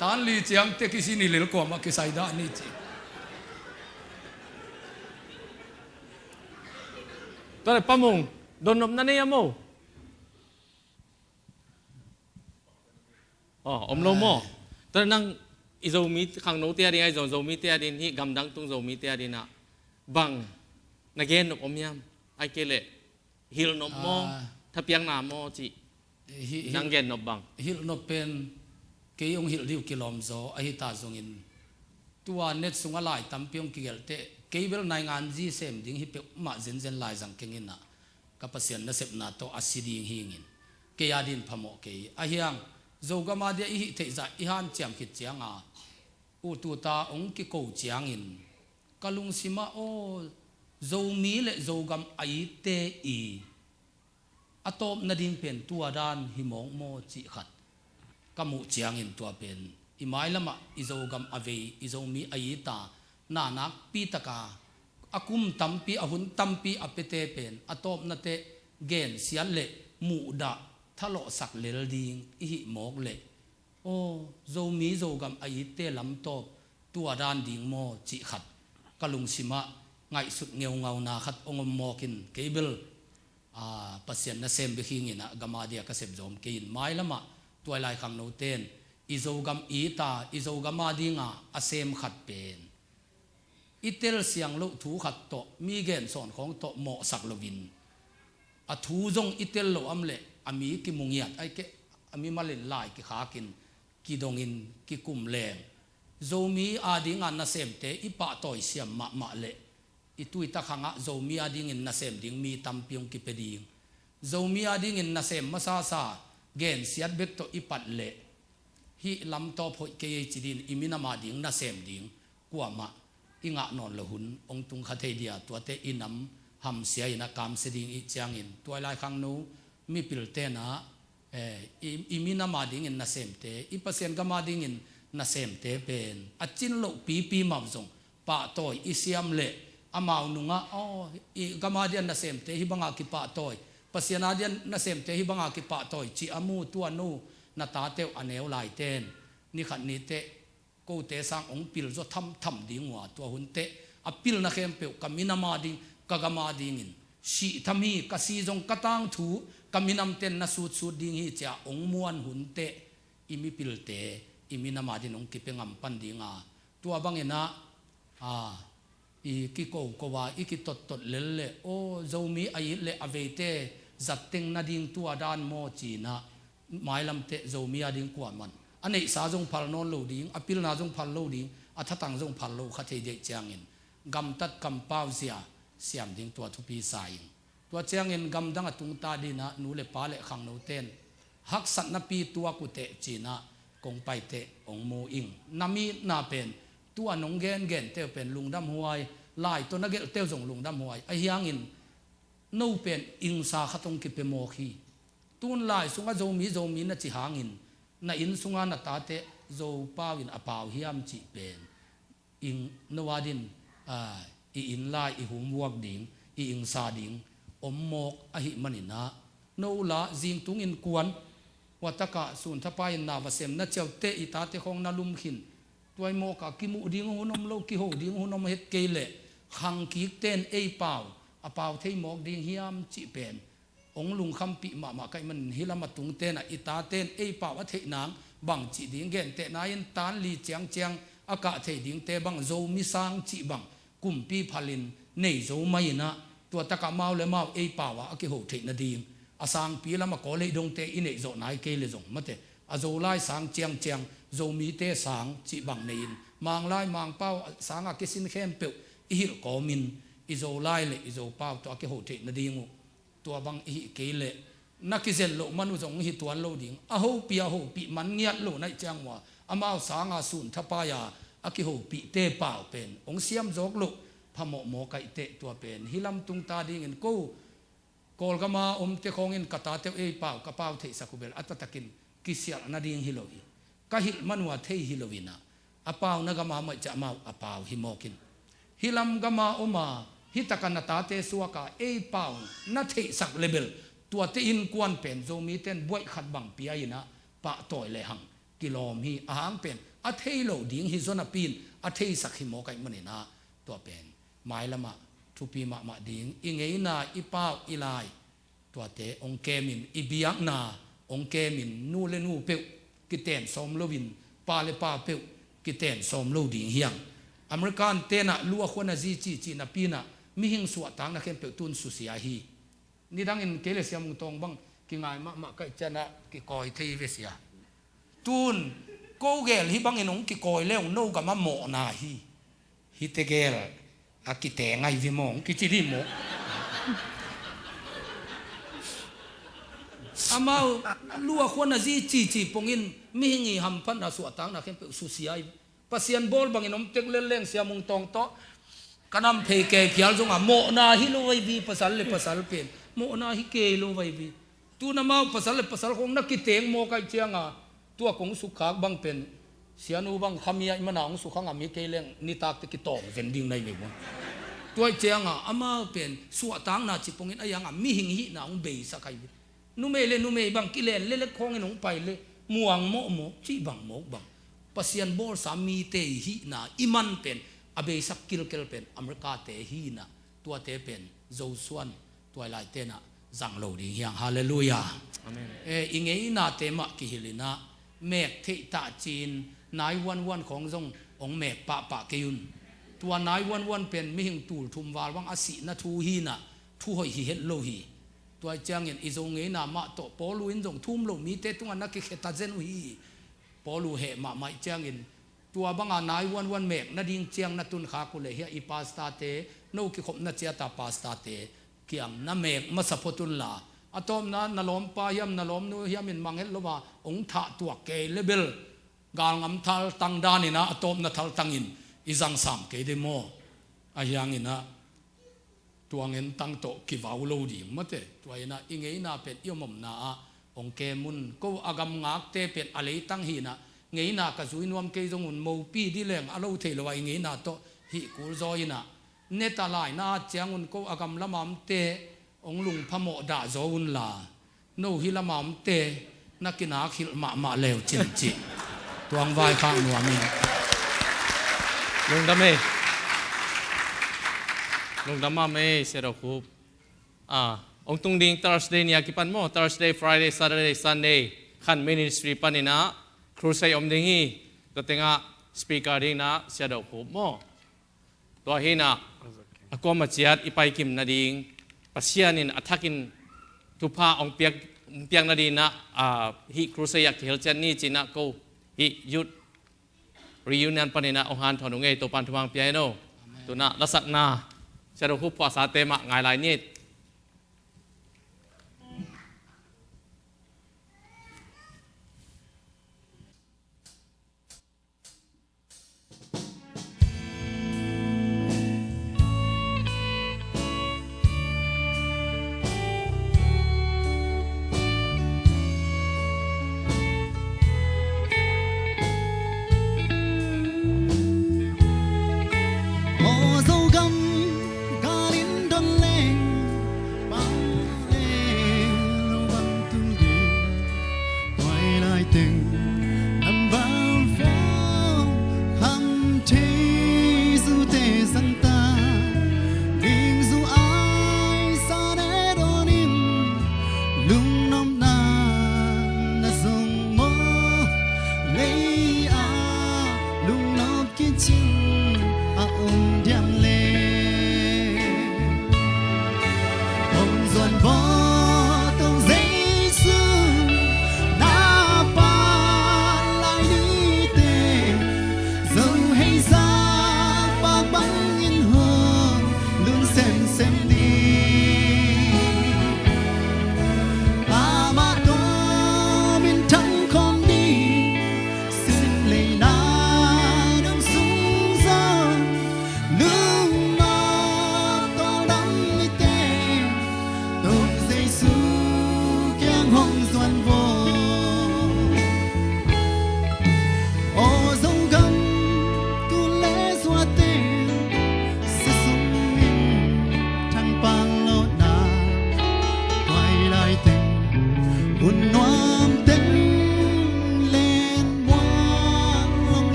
ตานลีเจียงเตกิสินี่เลลกว่ามากิไซดานี่จีตอนป้ามงโดนนมนั่นนี่ยโมอ๋ออมโลโมตอนนั่ง อีโจมีขังโนเตียดิไอโจมีเตียดินที่กำดังตุงโจมีเตียดินะบังนักเกนนบอมยามไอเกเลฮิลนบมอถ้าเปียงนามอจีนังเกนนบบัง ฮิลนบเป็นเกยองฮิลดิวกิลอมโซไอฮิตาจงอินตัวเน็ตสุงอะไรตั้มเปียงกิเกลเตเกยเบลนายงานจีเซมดิ้งฮิเปมาเซนเซนลายจังเกงินนะกับเสียนนัเซปนาโตอาศิดิงฮิงินเกยาดินพมโอเกยอาเฮียงโจกมาเดียอิเทจ่าอิฮันเจียมขิดเจียงอาอุตุตาองกิโกเจียงอินกะลุงสิมาโอโจมีเลโจกมไอเตอีอะตอมนาดิงเป็นตัวดานหิมองโมจิขัดกมุเจียงอินตัวเป็นอิไมละมะอิโจกมอเวอิโจมีไอตานานักปีตกาอากุมตัมปีอหุนตัมปีอเปเตเป็นอะตอมนาเตเกนเสียเลมูดาทะเลาะสักเลลดิงอิหิหมอกเลโอ้โจมีโจกมไอเตลำตบตัวดานดิงโมจิขัดกะลุงสิมะไงสุดเงาเงานาขัดองมอกินเกเบลปัสเซียนนาเซมบิคิงินะกามาเดียกเสบจอมกินไม่ละมะตัวลายขังโนเตนอิโจกมอีตาอิโจกมาดิงาอาเซมขัดเป็นอิเตลเสียงลุถูขัดโตมีเกณฑ์สอนของโตเหมาะสักลวินอทูจงอิเตลโลอัมเลอามีกิมุงยัดไอเกอามีมาเล่นลายกิขากินกิดงอินกิกุมแรงโจมีอาดิงานนาเซมเตอิปะต่อยเสียมมะเลอิตุยตะขังะโจมีอาดิงินนาเซมดิงมีตัมพิยงกิเปดิงโจมีอาดิงินนาเซมมาซาซาเกณฑ์เสียดเบกโตอิปัดเลฮิลำโตพอยเกยจิดินอิมินามาดิงนาเซมดิงกัวมะอิงะนอนละหุนองตุงคาเทเดียตัวเตอินำหำเสียอินักกามเสดิงอิจางอินตัวลายขังนูมีปิลเตนะอิมินามาดิงอินนาเซมเตอิปัสเซียนกามาดิงอินนาเซมเตเป็นอจินโลปีมาจงปะตอยอิเซียมเลอามาวนุงะอ๋อกามาเดียนนาเซมเตฮิบังอากิปะตอยปัสเซียนาเดียนนาเซมเตฮิบังอากิปะตอยจิอามูตัวนูนาตาเตวอเนวลายเตนนี่ขันนี้เตกูเตสังองปิลจะทำดิ่งว่าตัวหุ่นเตอปิลนักเข้มเปียวกามินามาดิ่งกามาดิ่งอินชีทำฮีกสีจงกตังถูกามินำเตนนาสูดดิ่งฮีจะองมวนหุ่นเตอิมิปิลเตอิมินามาดิ่งองกิเปงำปันดิ่งตัวบังเงินะอีกิโกกว่าอีกิตดเลเลโอโจมีไอเลอเวเตจัดเต็งนาดิ่งตัวดานโมจีนะหมายลำเตโจมีอาดิ่งกว่ามันอันนี้สาจงพัลโนโลดิ่งอปิลนาจงพัลโลดิ่งอัฐตังจงพัลโลขัดเดียจางเงินกำตัดกำเป้าเสียมดิ่งตัวทุพีสายตัวจางเงินกำดังตุงตาดีนะนูเลปาเลขังโนเตนฮักสัตนปีตัวกุเตจีนะกงไปเตองโมอิงนามีนาเป็นตัวนงเกนเตวเป็นลุงดำหวยลายตัวนักเกเตวจงลุงดำหวยไอเฮียงินนูเป็นอิงสาขตงกิเปโมขีตุนลายสุงาโจมีนะจิหางินนาอินสุงานาตาเตโจป้าวินอปาวเฮียมจิเป็นอิงนวาดินอินลายอิหุมวกดิ่งอิงซาดิ่งอมโมกอหิมันินะนูละจิงตุงอินกวนวัตกะสุนทปายินนาวเสมนะเจ้าเตอิตาเตของนาลุมขินตัวโมกะกิมุดิ่งหุนมโลกิโหดิ่งหุนมเฮตเกเลขังกิกเตนเอเปาอปาวเทโมกดิ่งเฮียมจิเป็นองลุงคำปีมาไกมันฮิลามาตุงเตนอิตาเตนเอเปาวัเทนางบังจิดิ่งเกนเตนายินตานลีเจียงอากาเทดิ่งเตบังโจมิสังจิบังกุมปีพลินเนโจไม่นะตัวตะกะมาเลมาเอเปาวะอกิโหเทนดิ่งอาสังปีละมาโกเลดงเตอินเนโจนายเกเลจงมาเตอโจไลสังเจียงโจมีเตสังจิบังเนนมังไลมังเป้าสังอากิสินเข้มเปียวอิฮิลกอมินอิโจไลเลอิโจเป้าตัวอกิโหเทนดิ่งตัวบังอิเกเลนักกิเซลโลมนุษย์องหิตัวโลดิ่งอโหปีมันเงียโลในจังว่าอามาสางอาสุนทปายาอกิโหปีเตเป่าเป็นองเสียมจกโลพะโมไกเตตัวเป็นฮิลัมตุงตาดิ่งเงินกูกอลกามาเตคงเงินกตาเตเอเป่ากระเป๋าเทสักุเบลอัตตะกินกิเสียนาดิ่งฮิโลวีกะฮิลมันว่าเทฮิโลวีนะอเป่านกามาไม่จะมาอเป่าฮิโมกินฮิลัมกามามาฮิตะกันตาเตสัวกาเอเป่านาเทสักเลเบลตัวเตอินกวนเป็นโจมีเต้นบวยขัดบังปียนะปะต่อยเลยหังกิโลมีอาหางเป็นอาเทโลดิ่งฮิโซนาปีนอาเทสักฮิโมไกมันนี่นะตัวเป็นหมายละมาทุปีมาดิ่งอิงเอนาอิป้าอิลายตัวเตองเกมินอิบิยักนาองเกมินนูเลนูเปวกิเตนสมโลวินปาเลปาเปวกิ กิเตนสมโลดิ่งเฮียงอเมริกันเตนะลัวคนน่ะจีนะปีน่ะมีหิงสวดทางนักเขียนเปิดตุนสุเสียฮีนี่ดังอินเกลเซียมุงตองบังกิงไงมาก็จะนะกิกอยเทเวเสียตุนโกเกลฮิบังอินงกิกอยเลี้ยงโนกับมาโมนาฮิเตเกลอากิเตงไงวิมงกิจิริโมอามาลัวคนน่ะจีปงอินมีหิงอีหัมพันอาสวดทางนักเขียนเปิดสุเสียปัสยันบอลบังอินงเต็กเล่งเสียมุงตองโตกันนำเพเกพิอาลจงอ่ะโมนาฮิโลไวบีภาษาเลภาษาเป็นโมนาฮิเกโลไวบีตัวน้ำมาภาษาคงนักกิเตงโมกันเจียงอ่ะตัวของสุขากบังเป็นเสียนูบังขมียมันของสุขังอ่ะมีเกเลงนิตากตะกิตองเวนดิ้งในเมืองตัวเจียงอ่ะอามาเป็นสวดทางนาจิปงอินอายังอ่ะมีหิงหินาองเบยสักไงนูเมเลนูเมบังกิเลนเล็กคงอินองไปเลยม่วงโมจีบังโมบังปัสยันบอลสามีเตหินาอิมันเป็นอเบสักกิลเป็นอเมริกาเตฮีนะตัวเตเป็นโจส่วนตัวลายเตนะจังโลดีเฮียงฮาเลลูยาอิงเอนาเตมะกิฮิลินะเมกเทตาจีนนายวันของจงองเมกปะเกยุนตัวนายวันเป็นมิหิงตูลทุมวาลวังอสินะทูฮีนะทูหอยฮิเฮโลฮีตัวเจียงเงินอิจงเงนามะโตปอลูอินจงทุ่มโลมีเตตุงอันนักกิเขตาเจนฮีปอลูเหมาไม่เจียงเงินตัวบางนายวันเมกนาดิ่งเจียงนาตุนขากุเลเฮียอีปาสตาเตนูกิขบนาเจียตาปาสตาเตเกี่ยงนาเมกมาสะพตุนลาอะตอมนาล้อมปายมนาล้อมนูเฮียมินมังเฮลโลบาองถะตัวเกเลเบลกางอัมทัลตังดานินะอะตอมนาทัลตังอินอิจังสามเกเดโมอายังอินะตัวเงินตังโตกิวาวโลดีมะเตตัวอินะอิงเอนาเป็นยมมนาองเกมุนก็อากำงักเตเป็นอะไรตั้งหินะเงยนากระสุนวมเกยจงุนโมปีดิเลงอโลเทลวายเงยนาโตฮิกูจอยนะเนตาลายนาเจียงอุนก็อากำละมามเตองลุงพโมดาโจอุนลาโนฮิละมามเตนักกินาขิลมาเลวจินจิตัวงวายข้างนัวมีลุงดำเมลุงดำมาเมเสร็จคูบองตุงดิง Thursday เนี่ยกี่ปันโม Thursday Friday Saturday Sunday ขัน ministry ปันนี่นะครูใส่อมดิ่งฮีก็เต็งอ่ะสปีกเกอร์ดิ่งนะเสียดอกหูโมตัวฮีนะก็มาเจียดอีไปกิมนาดิ่งปัสยานินอัฐกินทุพาองเปียงนาดิ่งนะฮีครูใส่อยากเฮลเจนนี่จีนะก็ฮียุดreunion ปันนี่นะองหันถอนงเงยตัวปันทุบังเปียโนตัวน่ะลักษณะเสียดอกหูภาษาเตมะไงลายนี่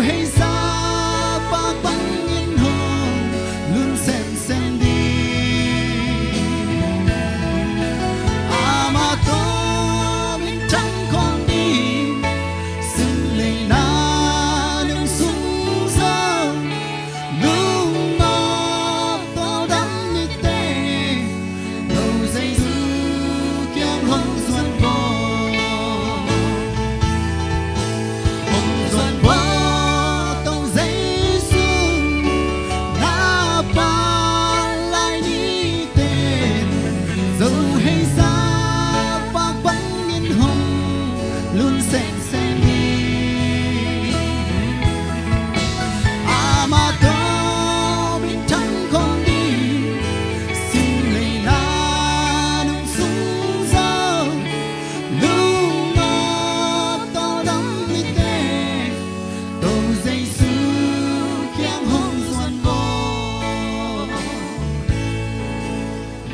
hay xa bạc băng yên hồng luôn xem đi mà tôi bên trắng con đi xin lấy na đừng sung gió nung ngọc tôi đắm như tê đầu dây dư kiếm hồng xuân vô hồng xuân vô tàu dây sương na ba lại đi tên dẫu hay xa bạc băng yên hồng luôn xem đi mà tôi bên trắng con đi xin lấy na đừng sung gió nung ngọc tàu đắm như tê đầu dây dư kiếm hồng xuân vô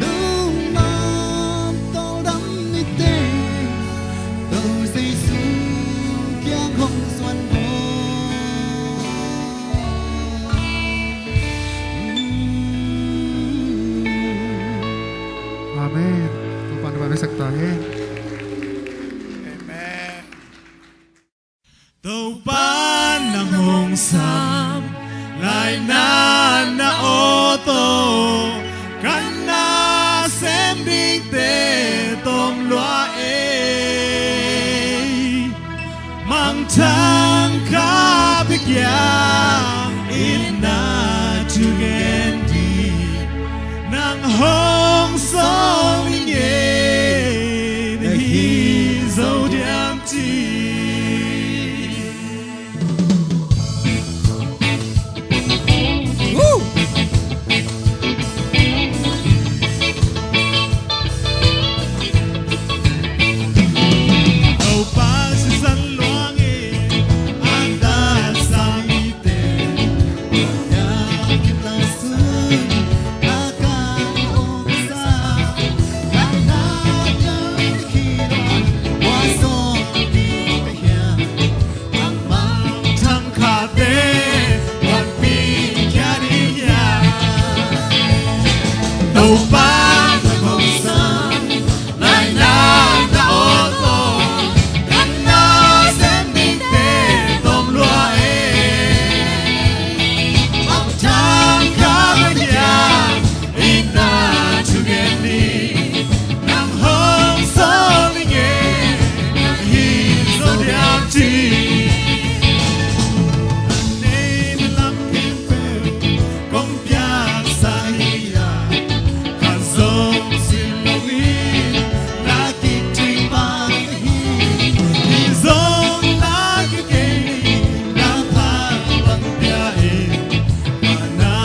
nung ngọc tàu đắm như tê đầu dây dư kiếm hồng xuân vô Amen. Tuhan Tuhan sertai. Amen. Tàu ban ng hong sam lại na ô tô kan na xem đi tê tôm loa mang thang khắp biết yang in na chugen đi nang hong song nghe hi dấu điang chi Tàu ba si san loang anda sang ite ya kita sun akan onsa kana yang kiran waso di pehya ang mang thang khate wan pi kyariya Tàu ba ng hong sam lại na ô tô kan na xem đi tê tôm loa mang thang khắp nhà in na chugen đi nang hong song nghe hi zo điang chi nên lắm thiên phèo công piang sa hiya kan song sin lo la ki tri mang hi zong la ki ke la pa bang pia na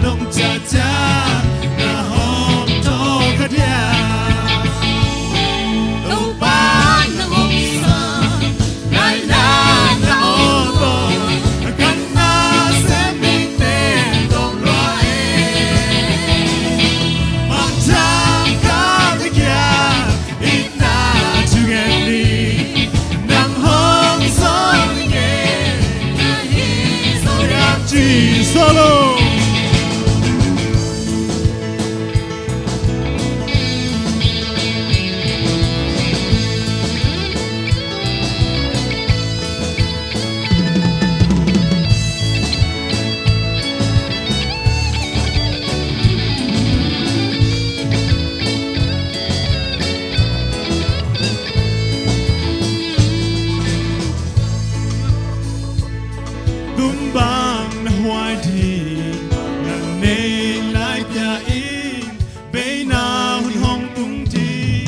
dong cha cha na hom to ka dia Tàu ba ng hong sam lại na ô tô kan na xem đi tê tôm loa mang thang khắp biết yang in na chugen đi nang hong song nghe hi zo điang chi solo tung bang na hoài đi ngang nên lại tia in bê na hun hong tung chi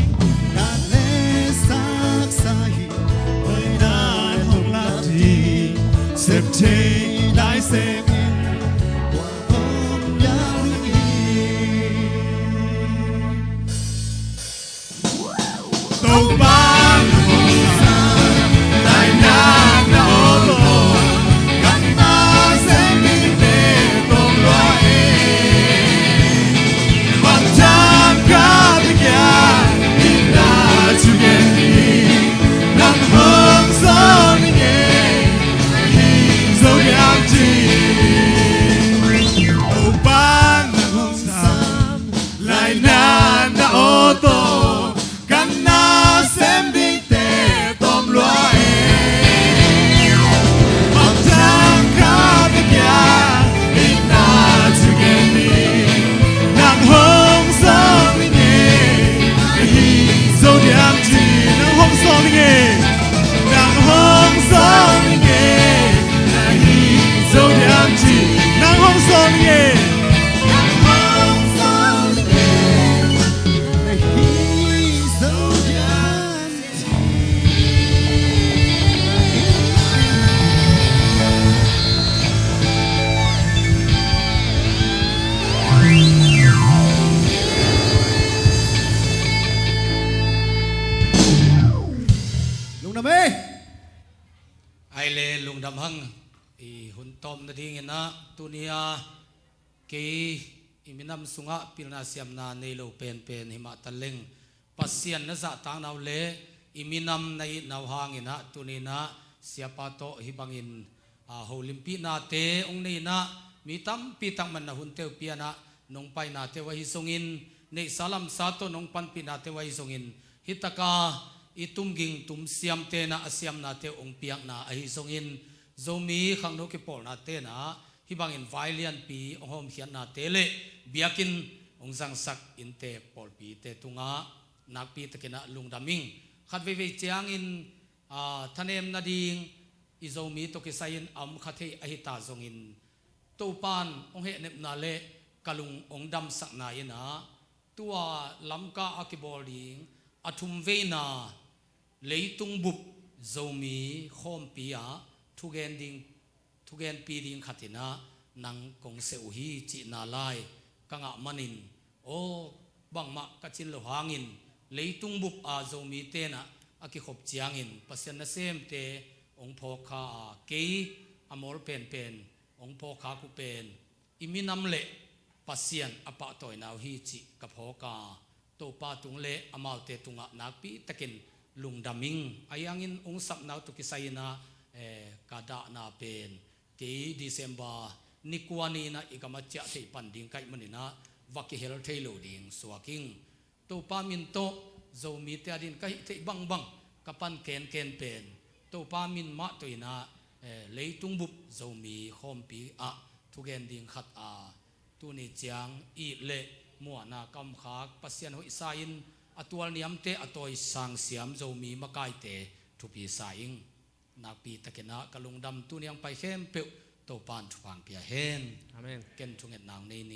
na le sak sahi ơi na hong la đi xếp chê lại xếp qua hôm yang hi tàu ba ng hong sam lại na ô tô kan na xem đi tê tôm loa mang thang khắp biết yang in na chugen đi nang hong song nghe hi zo างอีหุ่นตอมนาดิ่งนะตุนียเกอิมินำสุงะพิลนาเสียมนาในโลเป็นหิมะตะเล็งปัสเซียนนะจะต่างนาวเลอิมินำในนาวหางอินะตุนีนะเสียปาโตหิบังอินโฮลิมปีนาเตองนี้นะมีตั้มปีตั้งมันนะหุ่นเตวเปียนะนงไปนาเทวหิสงอินในสาลัมสาโตนงปันปีนาเทวหิสงอินฮิตกาอิตุมกิงตุมเสียมเตนะอาเสียมนาเทองเปียกนาอหิสงอินโซมีขังโนกิปอลนาเตนะฮิบังอินไวเลียนปีองหอมเขียนนาเตเลเบียกินองสังสักอินเตปอลปีเตตุงะนักปีตะกินะลุงดามิงขัดเวเจียงอินทะเนมนาดิงอิโซมีตกิไซน์อัมขัดเทอหิตาซงอินตูปานองเหเนบนาเลกลุงองดำสักนายินะตัวลำกาอากิบอลิงอทุมเวนาเลยตุงบุบโซมีโคมปียทุเกนปีดิงขัดนะนังกงเซอุฮีจีนาลายกังะมันินโอบังมะกัจินโลหางินเลยตุงบุบอาโซมีเตนะอากิขบเจียงินปัสยนเซมเตองพอคาเกยอมอลเป็นองพอคาคุเป็นอิมินำเลปัสยนอปะตอยนาวฮีจิกับพอกาโตปาตุงเลอมาเตตุงะนักปีตะกินลุงดามิงอายังอินองสับนาวตุกิไซนะกาดานาเป็นเกยดิเซมบานิกวานีนะอิกามาเจาะที่ปันดิงไกมันนะวักเฮลเทโลดิงสวากิงโตปามินโตโซมีเตดินไกที่บังกับปันเกนเป็นโตปามินมาตัวนะเลยตุงบุบโซมีโคมปีอะทุเกนดิงขัดตัวนี้จางอีเละมัวนากำขากปัสยานหอยสายินอตัวนิยมเตอตัวสังเสียมโซมีมะกายเตทุปีสายิงนักปีตะเกนะกะลุงดำตัวนี้ยังไปเข้มเปียวโตปานทุพังเปียเฮน อาเมน เกนทุงเอ็ดนางในนิง